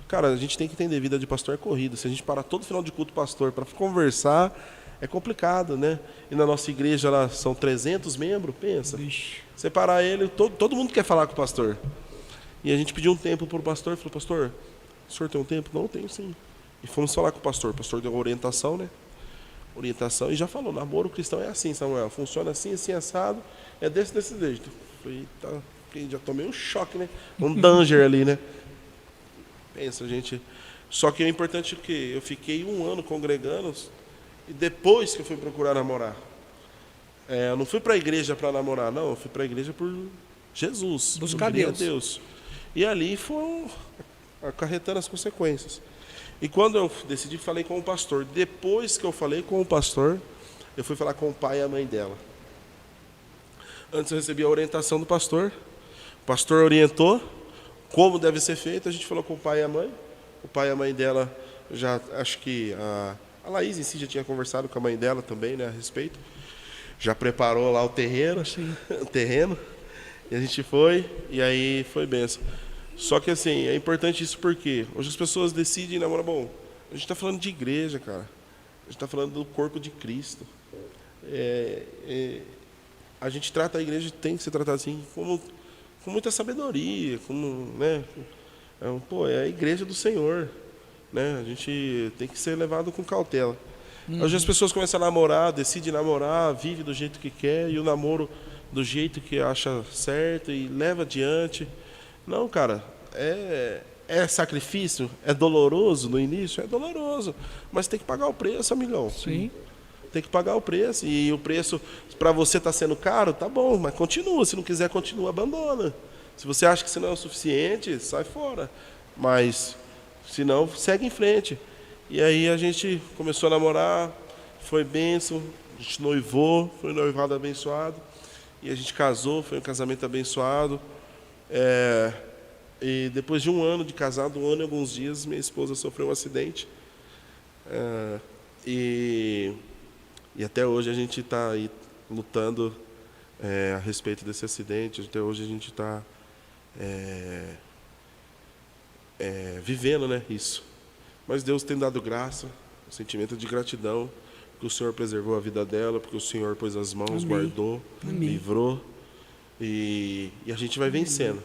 Speaker 3: cara, a gente tem que entender, vida de pastor é corrida. Se a gente parar todo final de culto pastor para conversar, é complicado, né? E na nossa igreja lá são 300 membros, pensa. Separar ele, todo mundo quer falar com o pastor. E a gente pediu um tempo pro pastor, falou, pastor, o senhor tem um tempo? Não, tenho sim. E fomos falar com o pastor deu orientação, né? E já falou, namoro cristão é assim, Samuel, funciona assim, assim, assado, é desse jeito. falei, eita, já tomei um choque, né? Um danger ali, né? Pensa, gente. Só que é importante que eu fiquei 1 ano congregando e depois que eu fui procurar namorar. Eu não fui para a igreja para namorar, não. Eu fui para a igreja por Jesus.
Speaker 2: Buscar
Speaker 3: Deus. E ali foi acarretando as consequências. E quando eu decidi, falei com o pastor. Depois que eu falei com o pastor, eu fui falar com o pai e a mãe dela. Antes eu recebi a orientação do pastor. O pastor orientou como deve ser feito. A gente falou com o pai e a mãe. O pai e a mãe dela, já acho que a Laís em si já tinha conversado com a mãe dela também, né, a respeito. Já preparou lá o terreno, o terreno. E a gente foi, e aí foi benção. Só que assim, é importante isso porque hoje as pessoas decidem namorar. Bom, a gente está falando de igreja, cara. A gente está falando do corpo de Cristo. A gente trata a igreja, tem que ser tratado assim, com muita sabedoria, né? É a igreja do Senhor, né? A gente tem que ser levado com cautela. Hoje as pessoas começam a namorar, decidem namorar, vive do jeito que quer, e o namoro do jeito que acha certo e leva adiante. Não, cara, é sacrifício, é doloroso no início, é doloroso, mas tem que pagar o preço, amigão.
Speaker 1: Sim.
Speaker 3: Tem que pagar o preço, e o preço para você está sendo caro, tá bom, mas continua, se não quiser continua, abandona. Se você acha que isso não é o suficiente, sai fora. Mas, se não, segue em frente. E aí a gente começou a namorar, foi bênção, a gente noivou, foi um noivado abençoado. E a gente casou, foi um casamento abençoado. E depois de 1 ano de casado, 1 ano e alguns dias, minha esposa sofreu um acidente. E até hoje a gente está aí lutando a respeito desse acidente. Até hoje a gente está vivendo, né, isso. Mas Deus tem dado graça, um sentimento de gratidão, porque o Senhor preservou a vida dela, porque o Senhor pôs as mãos,
Speaker 2: Amém.
Speaker 3: guardou,
Speaker 2: Amém.
Speaker 3: livrou. E a gente vai vencendo.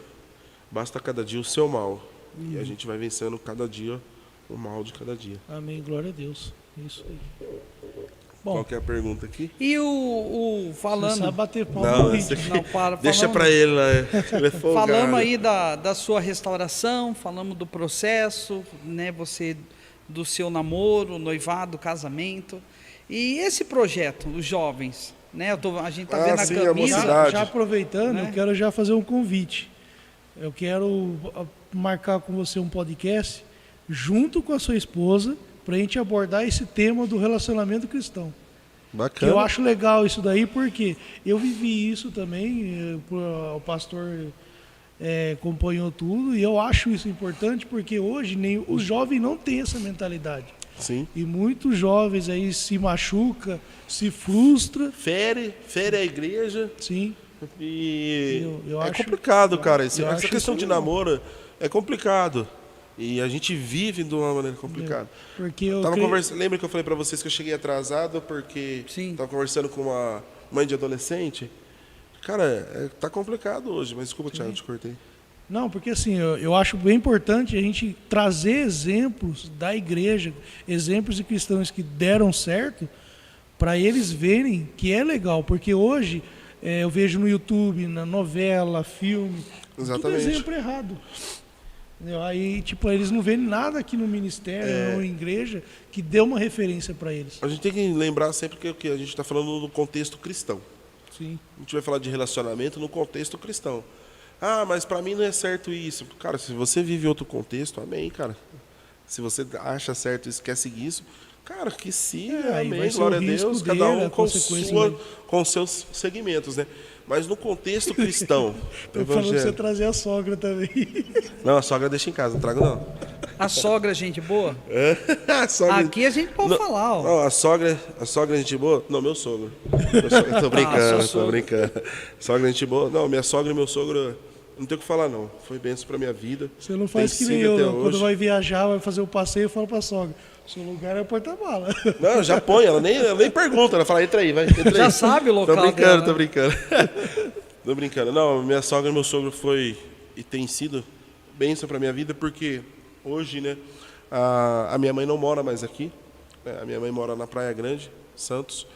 Speaker 3: Basta cada dia o seu mal. E a gente vai vencendo cada dia o mal de cada dia.
Speaker 1: Amém, glória a Deus. Isso aí. Bom,
Speaker 3: Qual que é a pergunta aqui?
Speaker 2: E
Speaker 1: você
Speaker 2: falando...
Speaker 1: sabe bater palma
Speaker 3: Não,
Speaker 1: no
Speaker 3: esse
Speaker 1: ritmo.
Speaker 3: aqui-
Speaker 2: Não, para,
Speaker 3: Deixa
Speaker 2: falando-
Speaker 3: para ele lá. Ele é folgado.
Speaker 2: Falamos aí da sua restauração, falamos do processo, né? Você do seu namoro, noivado, casamento. E esse projeto, os jovens, né? A gente está vendo a
Speaker 3: sim, a
Speaker 2: camisa.
Speaker 3: mocidade.
Speaker 1: Já aproveitando,
Speaker 2: Né?
Speaker 1: eu quero já fazer um convite. Eu quero marcar com você um podcast junto com a sua esposa para a gente abordar esse tema do relacionamento cristão. Que
Speaker 3: Bacana.
Speaker 1: eu acho legal isso daí porque eu vivi isso também, o pastor acompanhou tudo, e eu acho isso importante porque hoje os jovens não têm essa mentalidade.
Speaker 3: Sim.
Speaker 1: E muitos jovens aí se machuca, se frustra,
Speaker 3: Fere a igreja.
Speaker 1: sim.
Speaker 3: E
Speaker 1: Eu
Speaker 3: é
Speaker 1: acho-
Speaker 3: complicado, cara.
Speaker 1: eu
Speaker 3: Essa
Speaker 1: acho
Speaker 3: questão
Speaker 1: isso
Speaker 3: de
Speaker 1: legal.
Speaker 3: namoro é complicado. E a gente vive de uma maneira complicada.
Speaker 1: Porque eu
Speaker 3: Lembra que eu falei pra vocês que eu cheguei atrasado porque
Speaker 2: Sim.
Speaker 3: tava conversando com uma mãe de adolescente? Cara, tá complicado hoje, mas desculpa, Thiago, te cortei.
Speaker 1: Não, porque assim, eu acho bem importante a gente trazer exemplos da igreja, exemplos de cristãos que deram certo, para eles verem que é legal. Porque hoje eu vejo no YouTube, na novela, filme, tudo
Speaker 3: Exatamente.
Speaker 1: exemplo errado. Entendeu? Aí, tipo, eles não veem nada aqui no ministério ou em igreja que dê uma referência para eles.
Speaker 3: A gente tem que lembrar sempre que o que a gente está falando no contexto cristão.
Speaker 1: Sim.
Speaker 3: A gente vai falar de relacionamento no contexto cristão. Ah, mas para mim não é certo isso. Cara, se você vive outro contexto, amém, cara. Se você acha certo isso, quer seguir isso, cara, que siga,
Speaker 1: aí
Speaker 3: amém,
Speaker 1: vai ser
Speaker 3: glória a
Speaker 1: o risco
Speaker 3: Deus,
Speaker 1: dele,
Speaker 3: cada um
Speaker 1: a
Speaker 3: com,
Speaker 1: consequência
Speaker 3: com seus segmentos, né? Mas no contexto cristão,
Speaker 1: Tô falando pra você
Speaker 3: evangelho.
Speaker 1: trazer a sogra também.
Speaker 3: Não, a sogra deixa em casa, não trago não.
Speaker 2: A sogra, gente boa.
Speaker 3: A sogra...
Speaker 2: Aqui a gente pode
Speaker 3: Não,
Speaker 2: falar, ó.
Speaker 3: Não, a sogra é gente boa? Não, meu sogro. Tô brincando,
Speaker 2: seu sogro.
Speaker 3: tô brincando. Sogra é gente boa? Não, minha sogra e meu sogro, não tem o que falar não. Foi bênção pra minha vida.
Speaker 1: Você não faz
Speaker 3: Tem
Speaker 1: que nem
Speaker 3: sido
Speaker 1: eu,
Speaker 3: até
Speaker 1: não. Quando
Speaker 3: hoje.
Speaker 1: vai viajar, vai fazer o passeio, eu falo pra sogra. Seu lugar é o porta-mala.
Speaker 3: Não, já põe, ela nem pergunta, ela fala, entra aí, vai, entra aí.
Speaker 2: Já sabe o local
Speaker 3: Tô brincando,
Speaker 2: dela.
Speaker 3: tô brincando. Tô brincando. Não, minha sogra e meu sogro foi e tem sido bênção pra minha vida, porque hoje, né, a minha mãe não mora mais aqui, né, a minha mãe mora na Praia Grande, Santos,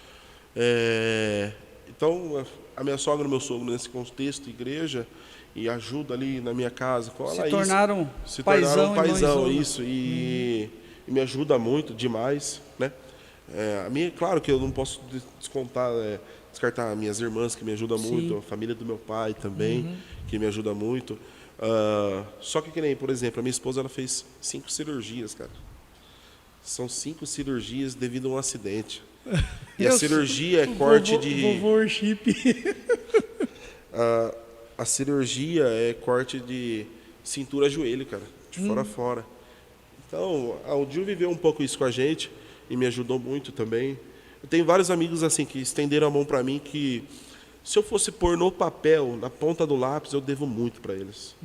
Speaker 3: Então, a minha sogra e o meu sogro, nesse contexto, igreja, e ajuda ali na minha casa com a Laís.
Speaker 2: Se tornaram
Speaker 3: paizão, isso, e me ajuda muito, demais, né? A minha, claro que eu não posso descartar minhas irmãs, que me ajudam muito, a família do meu pai também, que me ajuda muito. Só que nem, por exemplo, a minha esposa, ela fez 5 cirurgias, cara. São 5 cirurgias devido a um acidente. E a cirurgia é corte de...
Speaker 1: Vovô worship.
Speaker 3: A cirurgia é corte de cintura a joelho, cara, de fora a fora. Então, o Gil viveu um pouco isso com a gente e me ajudou muito também. Eu tenho vários amigos assim que estenderam a mão para mim que, se eu fosse pôr no papel, na ponta do lápis, eu devo muito para eles.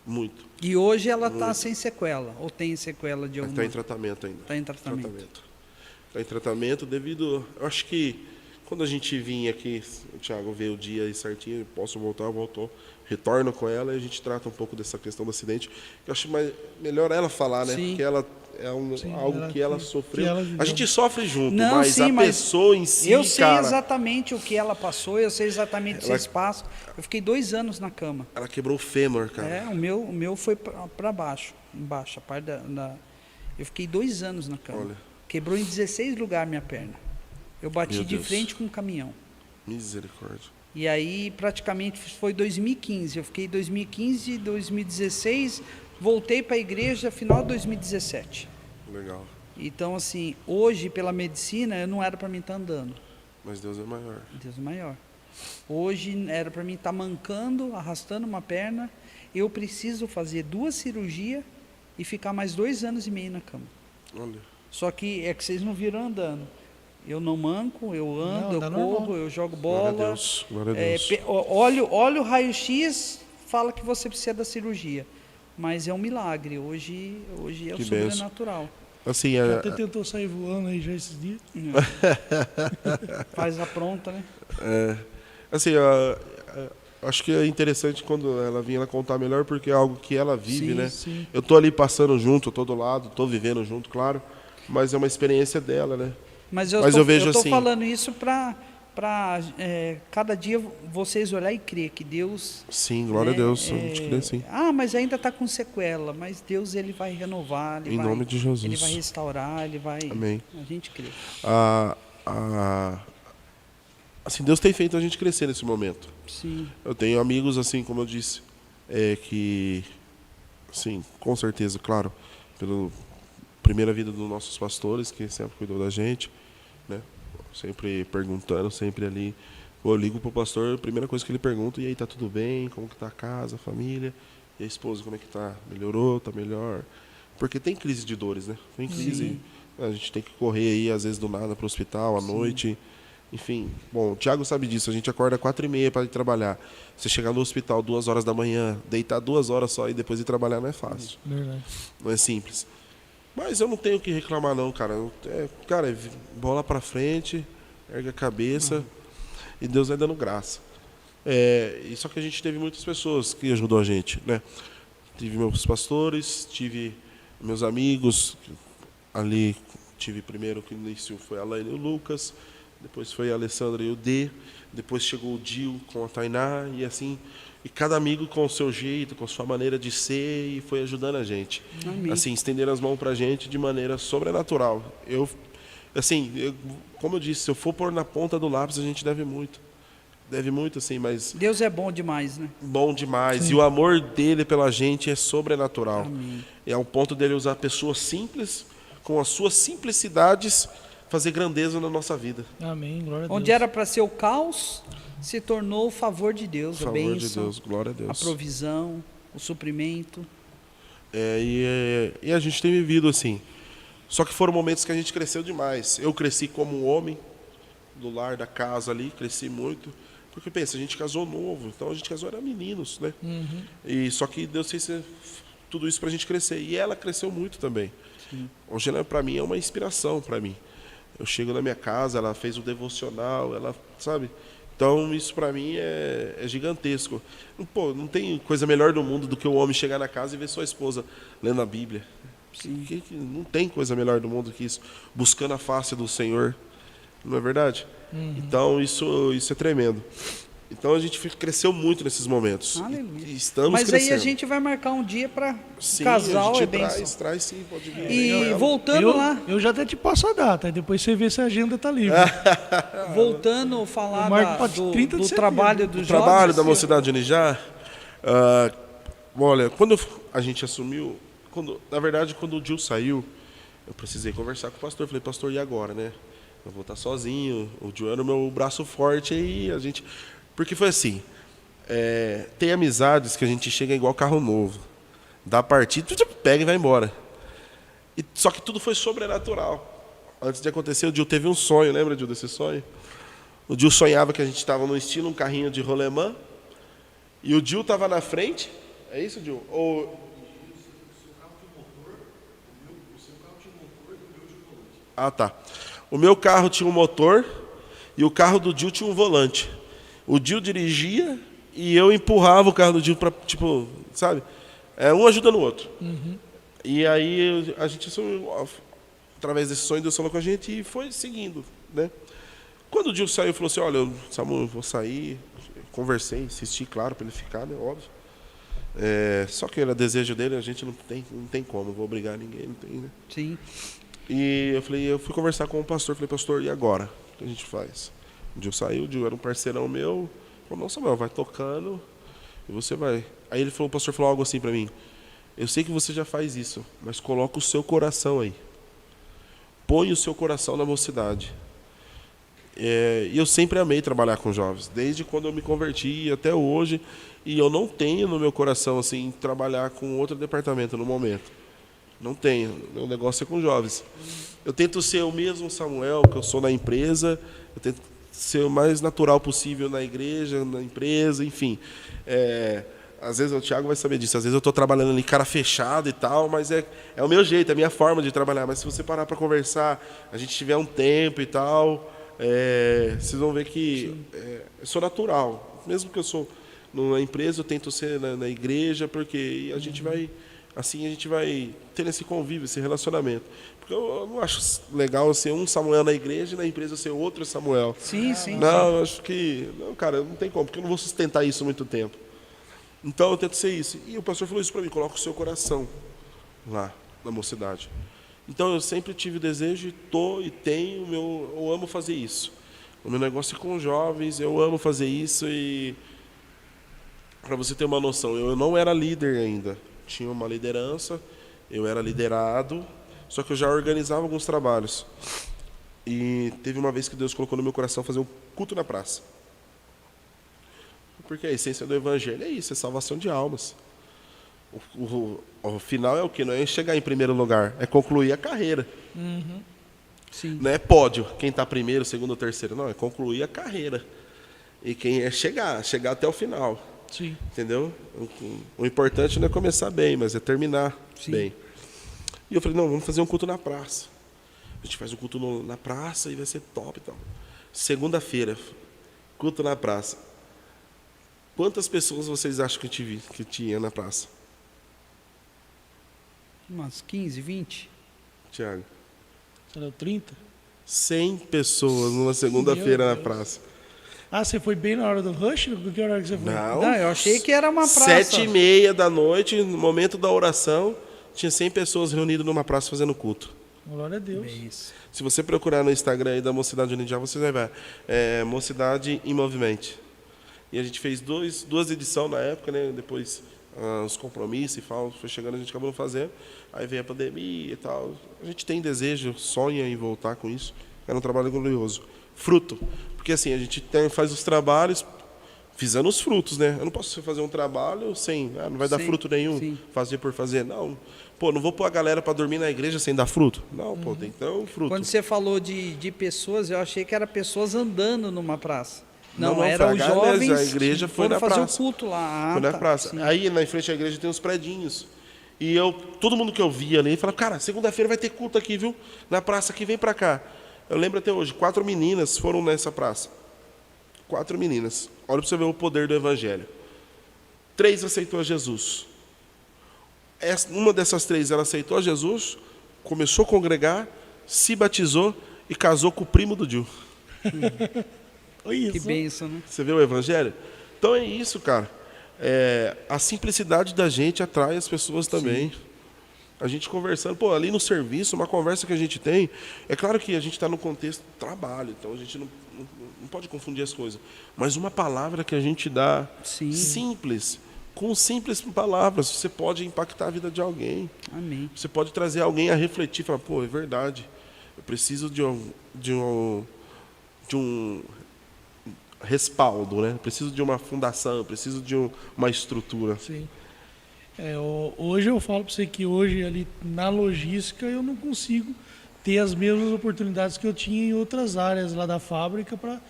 Speaker 3: Muito.
Speaker 2: E hoje ela está sem sequela, ou tem sequela de alguma?
Speaker 3: Está em tratamento ainda.
Speaker 2: Está em tratamento.
Speaker 3: Está em tratamento devido... Eu acho que quando a gente vinha aqui, o Thiago vê o dia aí certinho, posso voltar, voltou, retorno com ela e a gente trata um pouco dessa questão do acidente. Eu acho melhor ela falar, né? Porque ela algo que ela sofreu. A gente sofre junto, mas pessoa em si,
Speaker 2: eu sei exatamente o que ela passou, eu sei exatamente esse espaço. Eu fiquei 2 anos na cama.
Speaker 3: Ela quebrou o fêmur, cara.
Speaker 2: O meu foi para baixo, embaixo, a parte eu fiquei 2 anos na cama.
Speaker 3: Olha.
Speaker 2: Quebrou em 16 lugares minha perna. Eu bati de frente com um caminhão.
Speaker 3: Misericórdia.
Speaker 2: E aí, praticamente, foi 2015. Eu fiquei 2015, 2016, voltei para a igreja final de 2017.
Speaker 3: Legal.
Speaker 2: Então, assim, hoje, pela medicina, eu não era para mim estar andando.
Speaker 3: Mas Deus é maior.
Speaker 2: Deus é maior. Hoje, era para mim estar mancando, arrastando uma perna. Eu preciso fazer 2 cirurgias e ficar mais 2 anos e meio na cama.
Speaker 3: Olha.
Speaker 2: Só que é que vocês não viram andando. Eu não manco, eu ando, eu corro, eu jogo bola.
Speaker 3: Glória a Deus. Glória a Deus.
Speaker 2: Olha o raio-x, fala que você precisa da cirurgia. Mas é um milagre. Hoje é o sobrenatural.
Speaker 3: Assim,
Speaker 1: até tentou sair voando aí já esses dias.
Speaker 2: Faz a pronta, né?
Speaker 3: Assim, acho que é interessante quando ela vinha contar melhor, porque é algo que ela vive, né?
Speaker 1: Sim.
Speaker 3: Eu tô ali passando junto, eu tô do lado, tô vivendo junto, claro. Mas é uma experiência dela, né?
Speaker 2: Mas eu
Speaker 3: vejo
Speaker 2: eu tô
Speaker 3: assim,
Speaker 2: falando isso para cada dia vocês olhar e crer que Deus...
Speaker 3: Sim, glória a Deus, a gente crê sim.
Speaker 2: Mas ainda está com sequela, mas Deus ele vai renovar,
Speaker 3: em nome de Jesus.
Speaker 2: Ele vai restaurar, ele vai...
Speaker 3: Amém.
Speaker 2: A gente crê.
Speaker 3: Assim, Deus tem feito a gente crescer nesse momento.
Speaker 2: Sim.
Speaker 3: Eu tenho amigos, assim, como eu disse, que, sim, com certeza, claro, pela primeira vida dos nossos pastores, que sempre cuidou da gente, né? Sempre perguntando, sempre ali. Eu ligo pro pastor, a primeira coisa que ele pergunta, e aí, tá tudo bem? Como que tá a casa, a família? E a esposa, como é que tá? Melhorou? Tá melhor? Porque tem crise de dores, né? Tem crise. A gente tem que correr aí, às vezes, do nada pro hospital, à noite. Enfim, bom, o Thiago sabe disso, a gente acorda 4h30 para ir trabalhar. Você chegar no hospital 2 horas da manhã, deitar 2 horas só e depois ir trabalhar não é fácil.
Speaker 1: Verdade.
Speaker 3: Não é simples. Mas eu não tenho o que reclamar não, cara. Cara, bola pra frente, ergue a cabeça e Deus vai dando graça. E só que a gente teve muitas pessoas que ajudou a gente, né? Tive meus pastores, tive meus amigos, ali tive primeiro que no início foi a Laine e o Lucas, depois foi a Alessandra e o D, depois chegou o Gil com a Tainá, e assim, e cada amigo com o seu jeito, com a sua maneira de ser, e foi ajudando a gente.
Speaker 2: Amém.
Speaker 3: Assim, estender as mãos pra gente de maneira sobrenatural. Como eu disse, se eu for pôr na ponta do lápis, a gente deve muito. Deve muito, assim, mas...
Speaker 2: Deus é bom demais, né?
Speaker 3: Bom demais.
Speaker 1: Sim.
Speaker 3: E o amor dele pela gente é sobrenatural.
Speaker 2: Amém.
Speaker 3: É ao ponto dele usar pessoas simples, com as suas simplicidades, fazer grandeza na nossa vida.
Speaker 1: Amém, glória a Deus.
Speaker 2: Onde era para ser o caos, se tornou o favor de Deus,
Speaker 3: Por
Speaker 2: a
Speaker 3: favor
Speaker 2: bênção,
Speaker 3: de Deus, glória a Deus.
Speaker 2: a provisão, o suprimento.
Speaker 3: E a gente tem vivido assim. Só que foram momentos que a gente cresceu demais. Eu cresci como um homem, do lar da casa ali, cresci muito. Porque pensa, a gente casou novo, então a gente casou era meninos, né? E só que Deus fez tudo isso pra gente crescer. E ela cresceu muito também. Hoje ela, pra mim, é uma inspiração pra mim. Eu chego na minha casa, ela fez o devocional, ela, sabe? Então, isso pra mim é gigantesco. Pô, não tem coisa melhor do mundo do que o homem chegar na casa e ver sua esposa lendo a Bíblia. Não tem coisa melhor do mundo que isso. Buscando a face do Senhor. Não é verdade? Então, isso é tremendo. Então, a gente cresceu muito nesses momentos.
Speaker 2: Aleluia.
Speaker 3: E estamos
Speaker 2: Mas
Speaker 3: crescendo.
Speaker 2: aí a gente vai marcar um dia para
Speaker 3: Sim,
Speaker 2: casal,
Speaker 3: a gente
Speaker 2: é bênção.
Speaker 3: traz sim, pode vir.
Speaker 2: E voltando lá,
Speaker 1: Eu já até te passo a data, aí depois você vê se a agenda tá livre.
Speaker 2: voltando a falar
Speaker 1: Eu marco pra 30 de
Speaker 2: do
Speaker 1: setembro.
Speaker 2: trabalho dos
Speaker 3: O trabalho
Speaker 2: jovens.
Speaker 3: da Mocidade de Unijá, olha, quando a gente assumiu, na verdade, quando o Gil saiu, eu precisei conversar com o pastor. Falei, pastor, e agora, né? Eu vou estar sozinho, o Gil era o meu braço forte, aí a gente... Porque foi assim, tem amizades que a gente chega igual carro novo, dá partida, pega e vai embora. Só que tudo foi sobrenatural. Antes de acontecer, o Gil teve um sonho, lembra, Gil, desse sonho? O Gil sonhava que a gente estava no estilo, um carrinho de rolemã, e o Gil estava na frente. É isso, Gil? Ah, tá. O meu carro tinha um motor e o carro do Gil tinha um volante. O Gil dirigia e eu empurrava o carro do Gil para, tipo, sabe? Um ajudando o outro. E aí a gente, através desse sonho, Deus falou com a gente e foi seguindo, né? Quando o Gil saiu, falou assim, olha, Samuel, eu vou sair. Conversei, insisti, claro, para ele ficar, né? Óbvio. Só que era desejo dele, a gente não tem como, não vou obrigar ninguém, não tem, né?
Speaker 2: Sim.
Speaker 3: E eu fui conversar com o pastor, falei, pastor, e agora? O que a gente faz? O Gil saiu, o Gil era um parceirão meu, falou, não, Samuel, vai tocando e você vai. Aí o pastor falou algo assim para mim, eu sei que você já faz isso, mas coloca o seu coração aí. Põe o seu coração na mocidade. E eu sempre amei trabalhar com jovens, desde quando eu me converti até hoje, e eu não tenho no meu coração assim trabalhar com outro departamento no momento. Não tenho, o negócio é com jovens. Eu tento ser o mesmo Samuel que eu sou na empresa, eu tento ser o mais natural possível na igreja, na empresa, enfim. Às vezes o Thiago vai saber disso, às vezes eu estou trabalhando ali cara fechado e tal, mas é o meu jeito, é a minha forma de trabalhar. Mas se você parar para conversar, a gente tiver um tempo e tal, vocês vão ver que eu sou natural. Mesmo que eu sou numa empresa, eu tento ser na igreja, porque a gente vai... Assim a gente vai ter esse convívio, esse relacionamento. Porque eu não acho legal ser um Samuel na igreja e na empresa ser outro Samuel.
Speaker 2: Sim, sim.
Speaker 3: Não, eu acho que... Não, cara, não tem como, porque eu não vou sustentar isso muito tempo. Então eu tento ser isso. E o pastor falou isso para mim, coloca o seu coração lá, na mocidade. Então eu sempre tive o desejo, e tenho, eu amo fazer isso. O meu negócio é com jovens, eu amo fazer isso e... Para você ter uma noção, eu não era líder ainda. Tinha uma liderança, eu era liderado, só que eu já organizava alguns trabalhos. E teve uma vez que Deus colocou no meu coração fazer um culto na praça. Porque a essência do evangelho é isso, é salvação de almas. O final é o quê? Não é chegar em primeiro lugar, é concluir a carreira.
Speaker 2: Sim.
Speaker 3: Não é pódio, quem está primeiro, segundo ou terceiro, não, é concluir a carreira. E quem é chegar até o final.
Speaker 1: Sim.
Speaker 3: Entendeu? O importante não é começar bem, mas é terminar bem. E eu falei, não, vamos fazer um culto na praça. A gente faz um culto na praça e vai ser top e tal. Segunda-feira, culto na praça. Quantas pessoas vocês acham que tinha na praça?
Speaker 2: Umas 15, 20.
Speaker 3: Tiago?
Speaker 1: Será 30?
Speaker 3: 100 pessoas numa segunda-feira na
Speaker 1: Deus.
Speaker 3: praça.
Speaker 1: Ah, você foi bem na hora do rush? Que hora que você foi?
Speaker 2: Não, eu achei que era uma praça.
Speaker 3: 7h30 da noite, no momento da oração, tinha 100 pessoas reunidas numa praça fazendo culto.
Speaker 1: Glória a Deus.
Speaker 2: Isso.
Speaker 3: Se você procurar no Instagram aí da Mocidade Unijá, você vai ver. Mocidade em Movimento. E a gente fez duas edições na época, né? Depois os compromissos e tal, foi chegando, a gente acabou não fazendo. Aí veio a pandemia e tal. A gente tem desejo, sonha em voltar com isso. Era um trabalho glorioso. Fruto. Porque assim, a gente faz os trabalhos visando os frutos, né? Eu não posso fazer um trabalho sem... não vai dar fruto nenhum, fazer por fazer. Não. Pô, não vou pôr a galera para dormir na igreja sem dar fruto. Não, pô, tem que dar um fruto.
Speaker 2: Quando você falou de pessoas, eu achei que era pessoas andando numa praça.
Speaker 3: Não,
Speaker 2: eram os jovens
Speaker 3: a igreja foi
Speaker 2: foram
Speaker 3: na
Speaker 2: fazer
Speaker 3: praça.
Speaker 2: o culto lá.
Speaker 3: Foi na praça.
Speaker 2: Sim.
Speaker 3: Aí, na frente da igreja, tem uns predinhos. E todo mundo que eu via ali, falava, cara, segunda-feira vai ter culto aqui, viu? Na praça aqui, vem para cá. Eu lembro até hoje, 4 meninas foram nessa praça. 4 meninas. Olha para você ver o poder do evangelho. 3 aceitou a Jesus. Uma dessas 3, ela aceitou a Jesus, começou a congregar, se batizou e casou com o primo do Gil.
Speaker 1: Olha isso.
Speaker 2: Que bênção, né?
Speaker 3: Você vê o evangelho? Então é isso, cara. A simplicidade da gente atrai as pessoas também. A gente conversando, pô, ali no serviço, uma conversa que a gente tem, é claro que a gente está no contexto do trabalho, então a gente não pode confundir as coisas. Mas uma palavra que a gente dá simples, com simples palavras, você pode impactar a vida de alguém.
Speaker 2: Amém.
Speaker 3: Você pode trazer alguém a refletir, falar, pô, é verdade, eu preciso de um respaldo, né? Eu preciso de uma fundação, eu preciso de uma estrutura.
Speaker 1: Sim. Hoje eu falo para você que hoje ali na logística eu não consigo ter as mesmas oportunidades que eu tinha em outras áreas lá da fábrica para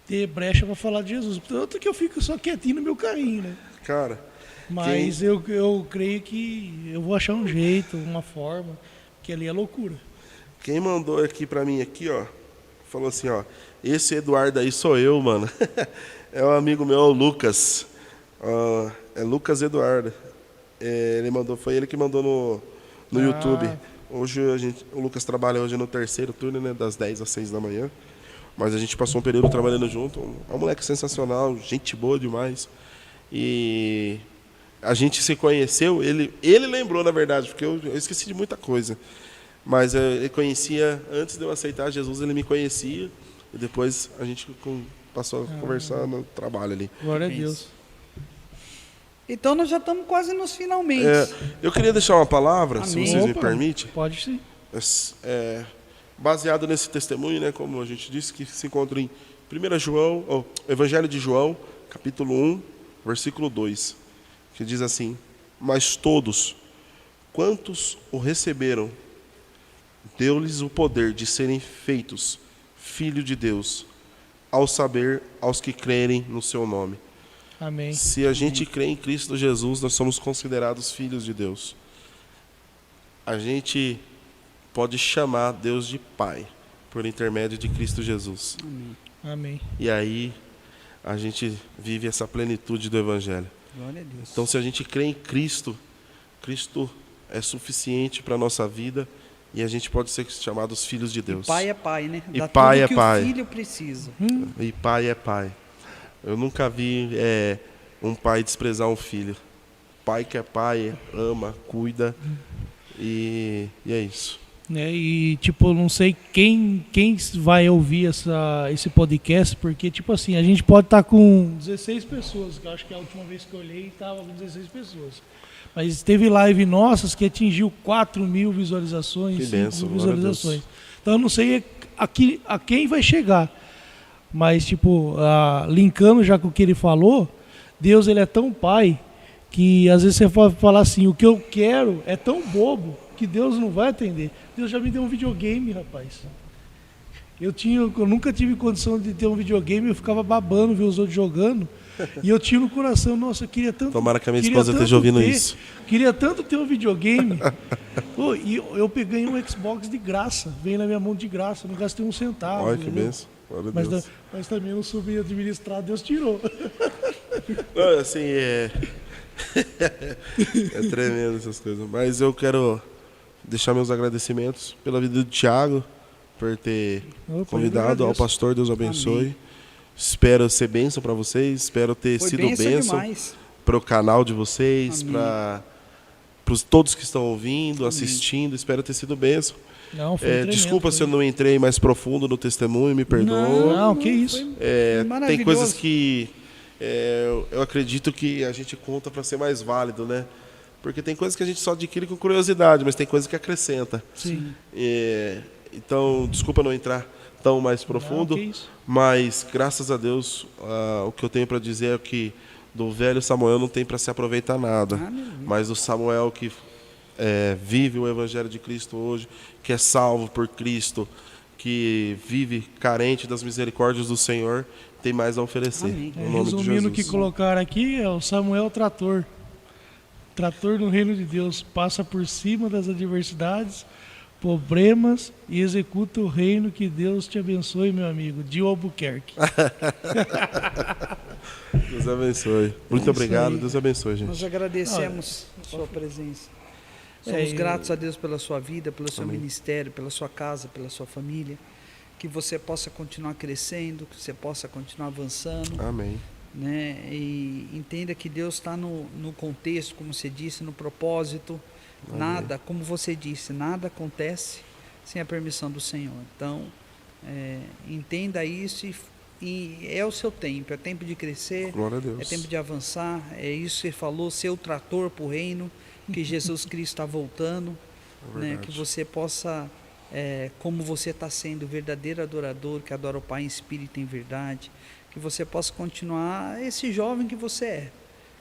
Speaker 1: ter brecha para falar de Jesus. Tanto que eu fico só quietinho no meu carrinho, né?
Speaker 3: Cara,
Speaker 1: mas eu creio que eu vou achar um jeito, uma forma, que ali é loucura.
Speaker 3: Quem mandou aqui para mim aqui, ó, falou assim, ó, esse Eduardo aí sou eu, mano. É um amigo meu, o Lucas. É Lucas Eduardo. Foi ele que mandou no YouTube. Hoje o Lucas trabalha hoje no terceiro turno, né, das 10 às 6 da manhã. Mas a gente passou um período trabalhando junto. Um moleque sensacional, gente boa demais. E a gente se conheceu, ele lembrou, na verdade, porque eu esqueci de muita coisa. Mas ele conhecia, antes de eu aceitar Jesus, ele me conhecia. E depois a gente passou a conversar no trabalho ali.
Speaker 1: Glória a Deus.
Speaker 2: Então nós já estamos quase nos finalmente.
Speaker 3: Eu queria deixar uma palavra,
Speaker 2: Amém.
Speaker 3: se vocês me permitem.
Speaker 1: Pode sim.
Speaker 3: Baseado nesse testemunho, né, como a gente disse, que se encontra em 1 João, Evangelho de João, capítulo 1, versículo 2, que diz assim: mas todos, quantos o receberam, deu-lhes o poder de serem feitos filhos de Deus, aos que crerem no seu nome.
Speaker 1: Amém.
Speaker 3: Se a gente crê em Cristo Jesus, nós somos considerados filhos de Deus. A gente pode chamar Deus de Pai, por intermédio de Cristo Jesus.
Speaker 1: Amém.
Speaker 3: E aí, a gente vive essa plenitude do Evangelho.
Speaker 2: Glória a Deus.
Speaker 3: Então, se a gente crê em Cristo, Cristo é suficiente para a nossa vida e a gente pode ser chamados filhos de Deus.
Speaker 2: E pai é pai, né?
Speaker 3: E
Speaker 2: Dá
Speaker 3: pai
Speaker 2: tudo
Speaker 3: é
Speaker 2: que
Speaker 3: pai.
Speaker 2: o filho precisa.
Speaker 3: E pai é pai. Eu nunca vi um pai desprezar um filho. Pai que é pai, ama, cuida e é isso.
Speaker 1: E tipo, não sei quem vai ouvir esse podcast, porque tipo assim, a gente pode estar com 16 pessoas, que eu acho que a última vez que eu olhei estava com 16 pessoas. Mas teve live nossas que atingiu 4.000 visualizações, 5.000 visualizações. Então eu não sei a quem vai chegar. Mas tipo, linkando já com o que ele falou, Deus ele é tão pai que às vezes você pode falar assim, o que eu quero é tão bobo que Deus não vai atender. Deus já me deu um videogame, rapaz. Eu nunca tive condição de ter um videogame, eu ficava babando, ver os outros jogando. E eu tinha no coração, nossa, eu queria tanto.
Speaker 3: Tomara que a minha esposa esteja ouvindo isso.
Speaker 1: Queria tanto ter um videogame. E eu peguei um Xbox de graça, veio na minha mão de graça, não gastei um centavo.
Speaker 3: Olha que bênção.
Speaker 1: Mas também não soube administrar, Deus tirou.
Speaker 3: Não, assim, é tremendo essas coisas. Mas eu quero deixar meus agradecimentos pela vida do Thiago, por ter convidado ao pastor. Deus abençoe. Amém. Espero ser bênção para vocês, espero ter sido bênção para o canal de vocês, para todos que estão ouvindo, assistindo, espero ter sido bênção.
Speaker 1: Não,
Speaker 3: desculpa se eu não entrei mais profundo no testemunho, me perdoa.
Speaker 1: Não, que isso.
Speaker 3: Tem coisas que eu acredito que a gente conta para ser mais válido, né? Porque tem coisas que a gente só adquire com curiosidade, mas tem coisas que acrescenta.
Speaker 1: Sim.
Speaker 3: Então, desculpa não entrar tão mais profundo, mas graças a Deus o que eu tenho para dizer é que do velho Samuel não tem para se aproveitar nada, mas do Samuel que vive o Evangelho de Cristo hoje, que é salvo por Cristo, que vive carente das misericórdias do Senhor, tem mais a oferecer. No nome de Jesus.
Speaker 1: O que colocaram aqui é o Samuel Trator. Trator no reino de Deus, passa por cima das adversidades, problemas e executa o reino. Que Deus te abençoe, meu amigo. Dio Albuquerque.
Speaker 3: Deus abençoe. Muito obrigado. Deus abençoe, gente.
Speaker 2: Nós agradecemos a sua presença. Somos gratos a Deus pela sua vida, pelo seu ministério, pela sua casa, pela sua família. que você possa continuar crescendo, que você possa continuar avançando.
Speaker 3: Amém.
Speaker 2: Né? E entenda que Deus está no contexto, como você disse, no propósito.
Speaker 3: Amém.
Speaker 2: Nada, como você disse, nada acontece sem a permissão do Senhor. Então, entenda isso e é o seu tempo, é tempo de crescer,
Speaker 3: Glória a Deus.
Speaker 2: é tempo de avançar, é isso que você falou, ser o trator para o reino, que Jesus Cristo está voltando, né? Que você possa, como você está sendo verdadeiro adorador, que adora o Pai em espírito e em verdade, que você possa continuar esse jovem que você é,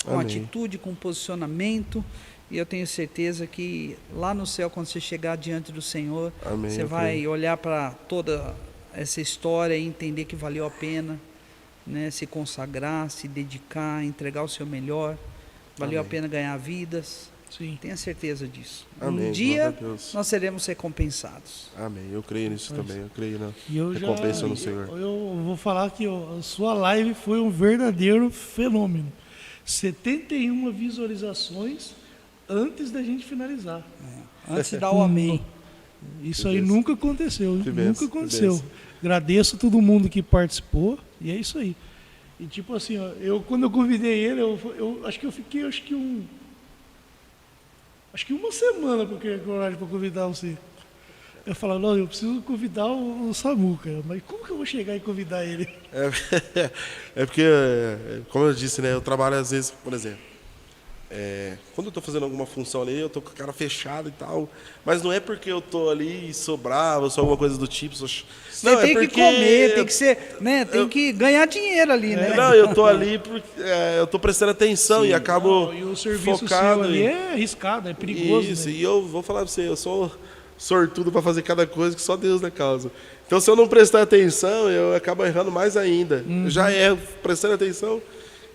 Speaker 2: com
Speaker 3: Amém.
Speaker 2: atitude, com posicionamento, e eu tenho certeza que lá no céu, quando você chegar diante do Senhor,
Speaker 3: Amém,
Speaker 2: você vai olhar para toda essa história e entender que valeu a pena, né, se consagrar, se dedicar, entregar o seu melhor, valeu
Speaker 3: Amém.
Speaker 2: a pena ganhar vidas.
Speaker 1: Sim.
Speaker 2: Tenha certeza disso.
Speaker 3: Amém,
Speaker 2: Um dia
Speaker 3: glória a Deus.
Speaker 2: nós seremos recompensados.
Speaker 3: Amém. Eu creio nisso também. Eu creio na
Speaker 1: E eu
Speaker 3: recompensa no Senhor.
Speaker 1: eu vou falar que a sua live foi um verdadeiro fenômeno. 71 visualizações antes da gente finalizar.
Speaker 2: Antes de dar o amém.
Speaker 1: Isso
Speaker 3: Que
Speaker 1: aí
Speaker 3: benção.
Speaker 1: nunca aconteceu.
Speaker 3: Que
Speaker 1: Nunca
Speaker 3: benção, que
Speaker 1: aconteceu.
Speaker 3: benção.
Speaker 1: Agradeço a todo mundo que participou. E é isso aí. E tipo assim, ó, quando eu convidei ele, eu acho que eu fiquei acho que uma semana para eu ter coragem para convidar você. Eu falava, não, eu preciso convidar o Samuca, mas como que eu vou chegar e convidar ele?
Speaker 3: É porque, como eu disse, né? Eu trabalho às vezes, por exemplo, quando eu tô fazendo alguma função ali, eu tô com a cara fechada e tal, mas não é porque eu tô ali e sou bravo, sou alguma coisa do tipo.
Speaker 2: Você
Speaker 3: Não,
Speaker 2: tem
Speaker 3: é
Speaker 2: que
Speaker 3: porque
Speaker 2: comer, tem que ser, né? Tem que ganhar dinheiro ali, né?
Speaker 3: Não, eu tô ali porque eu tô prestando atenção e acabo
Speaker 1: Não, e o serviço
Speaker 3: focado
Speaker 1: seu ali
Speaker 3: em-
Speaker 1: é arriscado, é perigoso.
Speaker 3: Isso,
Speaker 1: né?
Speaker 3: e eu vou falar pra você, eu sou sortudo para fazer cada coisa que só Deus na causa. Então, se eu não prestar atenção, eu acabo errando mais ainda. Eu já erro prestando atenção,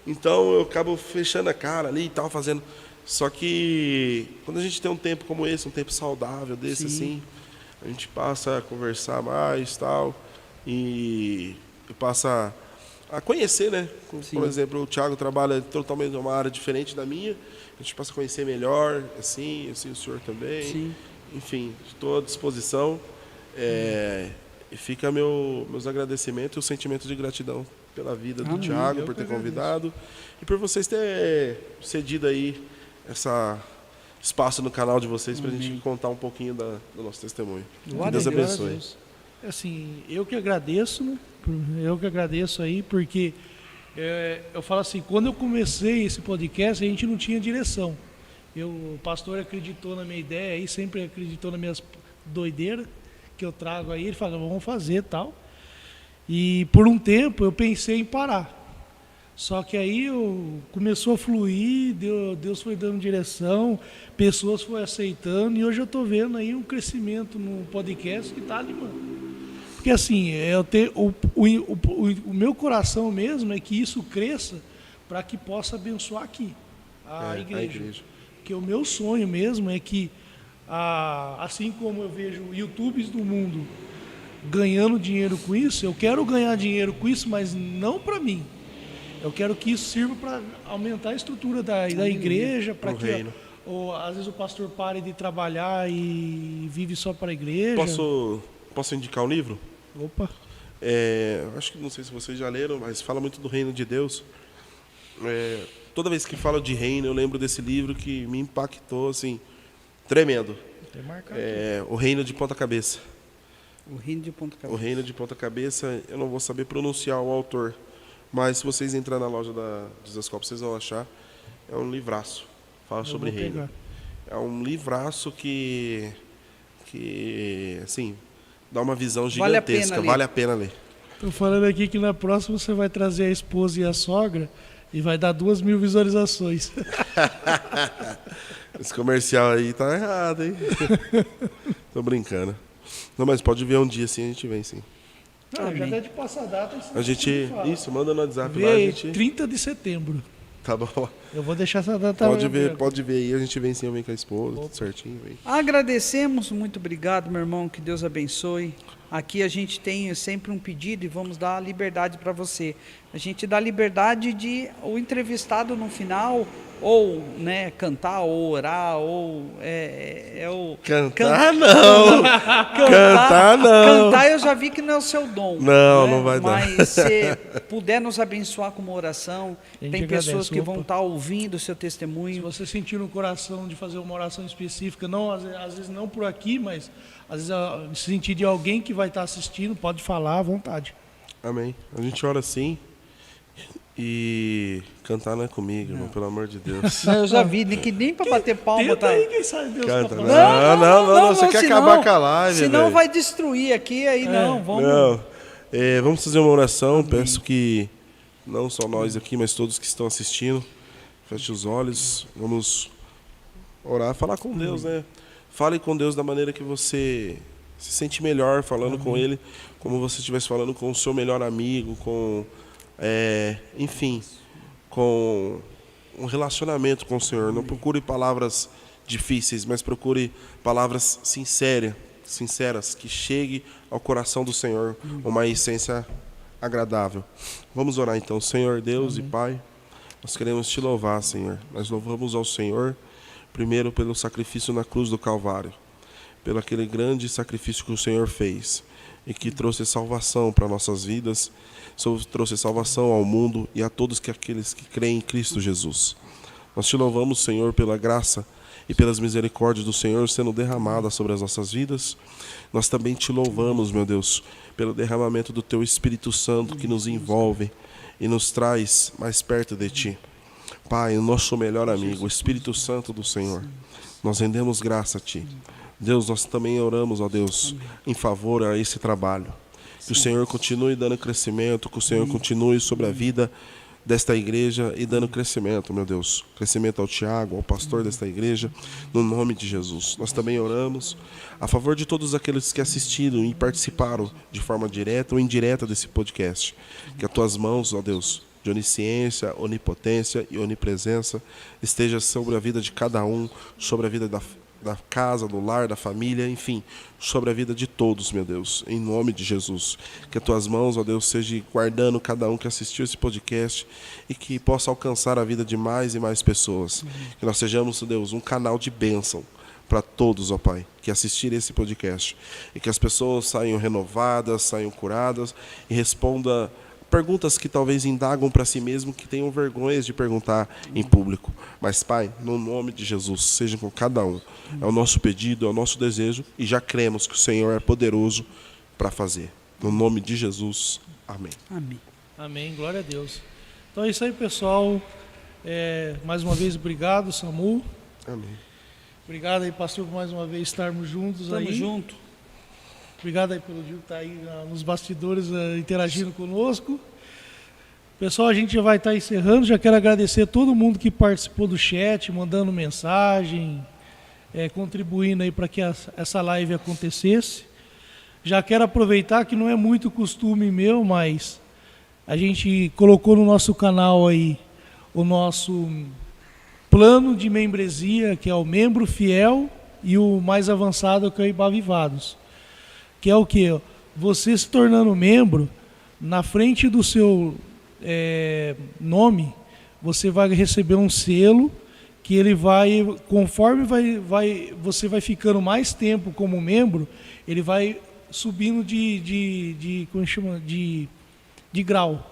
Speaker 3: então eu acabo fechando a cara ali e tal, fazendo. Só que quando a gente tem um tempo como esse, um tempo saudável desse, assim, a gente passa a conversar mais tal, e passa a conhecer, né? Por exemplo, o Thiago trabalha totalmente numa área diferente da minha, a gente passa a conhecer melhor, assim o senhor também.
Speaker 2: Sim.
Speaker 3: Enfim, estou à disposição. E fica meus agradecimentos e o sentimento de gratidão pela vida do
Speaker 2: Amém.
Speaker 3: Thiago,
Speaker 1: Eu
Speaker 3: por
Speaker 1: que
Speaker 3: ter
Speaker 1: agradeço.
Speaker 3: convidado e por vocês terem cedido aí espaço no canal de vocês para a gente contar um pouquinho do nosso testemunho. Que
Speaker 2: Glória
Speaker 3: Deus
Speaker 2: a Deus.
Speaker 3: abençoe.
Speaker 1: Assim, eu que agradeço, né? Eu que agradeço aí, porque eu falo assim, quando eu comecei esse podcast, a gente não tinha direção. O pastor acreditou na minha ideia aí, sempre acreditou nas minhas doideiras que eu trago aí, ele falou, vamos fazer e tal. E por um tempo eu pensei em parar. Só que aí começou a fluir, Deus foi dando direção, pessoas foram aceitando, e hoje eu estou vendo aí um crescimento no podcast que está animando. Porque assim, o meu coração mesmo é que isso cresça para que possa abençoar aqui a igreja. Porque o meu sonho mesmo é que, assim como eu vejo YouTubers do mundo ganhando dinheiro com isso, eu quero ganhar dinheiro com isso, mas não para mim. Eu quero que isso sirva para aumentar a estrutura da igreja, para que
Speaker 3: reino.
Speaker 1: às vezes o pastor pare de trabalhar e vive só para a igreja.
Speaker 3: Posso indicar um livro?
Speaker 1: Opa!
Speaker 3: Acho que não sei se vocês já leram, mas fala muito do reino de Deus. Toda vez que falo de reino, eu lembro desse livro que me impactou, assim, tremendo.
Speaker 1: Tem marcado.
Speaker 3: O Reino de Ponta Cabeça.
Speaker 2: O reino de ponta
Speaker 3: O
Speaker 2: cabeça.
Speaker 3: Reino de Ponta Cabeça, eu não vou saber pronunciar o autor, mas se vocês entrarem na loja da Desascope, vocês vão achar. É um livraço, fala sobre reino.
Speaker 1: Pegar.
Speaker 3: É um livraço que assim, dá uma visão
Speaker 2: Vale a pena
Speaker 3: gigantesca,
Speaker 2: ler.
Speaker 3: vale a pena ler.
Speaker 1: Tô falando aqui que na próxima você vai trazer a esposa e a sogra e vai dar 2.000 visualizações.
Speaker 3: Esse comercial aí tá errado, hein? Tô brincando. Não, mas pode ver um dia assim, a gente vem sim.
Speaker 1: Já
Speaker 2: Amém.
Speaker 1: até de passar a data.
Speaker 3: A gente, isso, manda no WhatsApp
Speaker 1: Vê
Speaker 3: lá, a
Speaker 1: aí,
Speaker 3: gente...
Speaker 1: 30 de setembro.
Speaker 3: Tá bom.
Speaker 1: Eu vou deixar essa data.
Speaker 3: Pode ver aí, a gente vem sim, eu venho com a esposa, tudo certinho, vem.
Speaker 2: Agradecemos, muito obrigado, meu irmão, que Deus abençoe. Aqui a gente tem sempre um pedido e vamos dar liberdade para você. A gente dá liberdade de o entrevistado no final ou, né, cantar, ou orar, ou
Speaker 3: Cantar não. Cantar não.
Speaker 2: Cantar eu já vi que não é o seu dom.
Speaker 3: Não,
Speaker 2: né?
Speaker 3: não vai dar.
Speaker 2: Mas se puder nos abençoar com uma oração,
Speaker 1: A gente
Speaker 2: tem pessoas
Speaker 1: agradece.
Speaker 2: que vão estar ouvindo o seu
Speaker 1: Se
Speaker 2: testemunho.
Speaker 1: você sentir no coração de fazer uma oração específica, não, às vezes não por aqui, mas às vezes se sentir de alguém que vai estar assistindo, pode falar à vontade.
Speaker 3: Amém. A gente ora assim. E cantar não é comigo, irmão, pelo amor de Deus.
Speaker 2: Eu já vi, nem para bater palma.
Speaker 1: Tenta
Speaker 2: Tá?
Speaker 1: aí, quem sabe Deus
Speaker 3: Canta,
Speaker 1: tá
Speaker 3: não,
Speaker 1: falando.
Speaker 3: você quer
Speaker 2: senão-
Speaker 3: acabar com a live,
Speaker 2: Senão
Speaker 3: velho.
Speaker 2: vai destruir aqui, aí não, vamos.
Speaker 3: Não. Vamos fazer uma oração. Peço que não só nós aqui, mas todos que estão assistindo, feche os olhos. Vamos orar, falar com Deus, né? Fale com Deus da maneira que você se sente melhor falando com Ele, como você estivesse falando com o seu melhor amigo, enfim, com um relacionamento com o Senhor. Não procure palavras difíceis, mas procure palavras sinceras, que chegue ao coração do Senhor uma essência agradável. Vamos orar então. Senhor Deus e Pai, nós queremos te louvar, Senhor. Nós louvamos ao Senhor, primeiro pelo sacrifício na cruz do Calvário, pelo aquele grande sacrifício que o Senhor fez e que trouxe salvação para nossas vidas, trouxe salvação ao mundo e a todos aqueles que creem em Cristo Jesus. Nós te louvamos, Senhor, pela graça e pelas misericórdias do Senhor sendo derramadas sobre as nossas vidas. Nós também te louvamos, meu Deus, pelo derramamento do Teu Espírito Santo que nos envolve e nos traz mais perto de Ti. Pai, o nosso melhor amigo, o Espírito Santo do Senhor, nós rendemos graça a Ti. Deus, nós também oramos, ó Deus, em favor a esse trabalho. Que o Senhor continue dando crescimento, que o Senhor continue sobre a vida desta igreja e dando crescimento, meu Deus. Crescimento ao Tiago, ao pastor desta igreja, no nome de Jesus. Nós também oramos a favor de todos aqueles que assistiram e participaram de forma direta ou indireta desse podcast. Que as Tuas mãos, ó Deus, de onisciência, onipotência e onipresença esteja sobre a vida de cada um, sobre a vida da casa, do lar, da família, enfim, sobre a vida de todos, meu Deus, em nome de Jesus. Que as Tuas mãos, ó Deus, sejam guardando cada um que assistiu esse podcast e que possa alcançar a vida de mais e mais pessoas. Que nós sejamos, ó Deus, um canal de bênção para todos, ó Pai, que assistirem esse podcast. E que as pessoas saiam renovadas, saiam curadas e respondam perguntas que talvez indagam para si mesmo, que tenham vergonhas de perguntar em público. Mas, Pai, no nome de Jesus, seja com cada um. É o nosso pedido, é o nosso desejo, e já cremos que o Senhor é poderoso para fazer. No nome de Jesus, amém.
Speaker 2: Amém.
Speaker 1: Amém, glória a Deus. Então é isso aí, pessoal. Mais uma vez, obrigado, Samu.
Speaker 3: Amém.
Speaker 1: Obrigado aí, pastor, por mais uma vez estarmos juntos aí.
Speaker 2: Estamos juntos.
Speaker 1: Obrigado aí pelo Gil que está aí nos bastidores interagindo conosco. Pessoal, a gente já vai estar encerrando. Já quero agradecer a todo mundo que participou do chat, mandando mensagem, contribuindo aí para que essa live acontecesse. Já quero aproveitar que não é muito costume meu, mas a gente colocou no nosso canal aí o nosso plano de membresia, que é o membro fiel, e o mais avançado, que é o Ibavivados. Que é o quê? Você se tornando membro, na frente do seu nome, você vai receber um selo que ele vai, conforme você vai ficando mais tempo como membro, ele vai subindo como chama? De grau.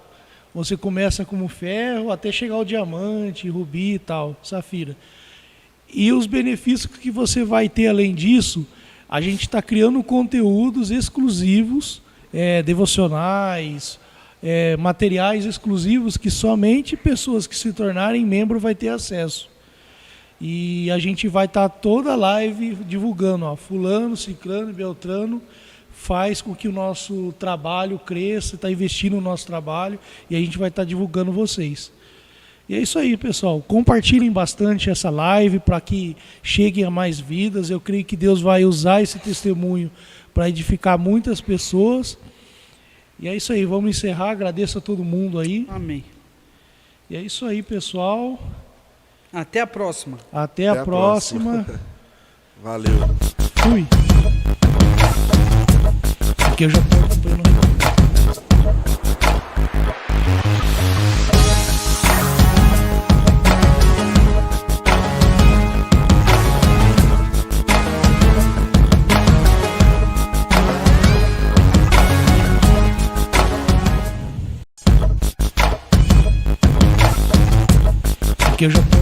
Speaker 1: Você começa como ferro até chegar ao diamante, rubi e tal, safira. E os benefícios que você vai ter além disso, a gente está criando conteúdos exclusivos, devocionais, materiais exclusivos que somente pessoas que se tornarem membro vai ter acesso. E a gente vai estar toda a live divulgando, ó, fulano, ciclano, beltrano, faz com que o nosso trabalho cresça, está investindo no nosso trabalho e a gente vai estar divulgando vocês. E é isso aí, pessoal. Compartilhem bastante essa live para que cheguem a mais vidas. Eu creio que Deus vai usar esse testemunho para edificar muitas pessoas. E é isso aí, vamos encerrar. Agradeço a todo mundo aí.
Speaker 2: Amém.
Speaker 1: E é isso aí, pessoal.
Speaker 2: Até a próxima.
Speaker 1: Até a próxima.
Speaker 3: Valeu.
Speaker 1: Fui. Aqui eu já estou acompanhando. Aqui eu já tô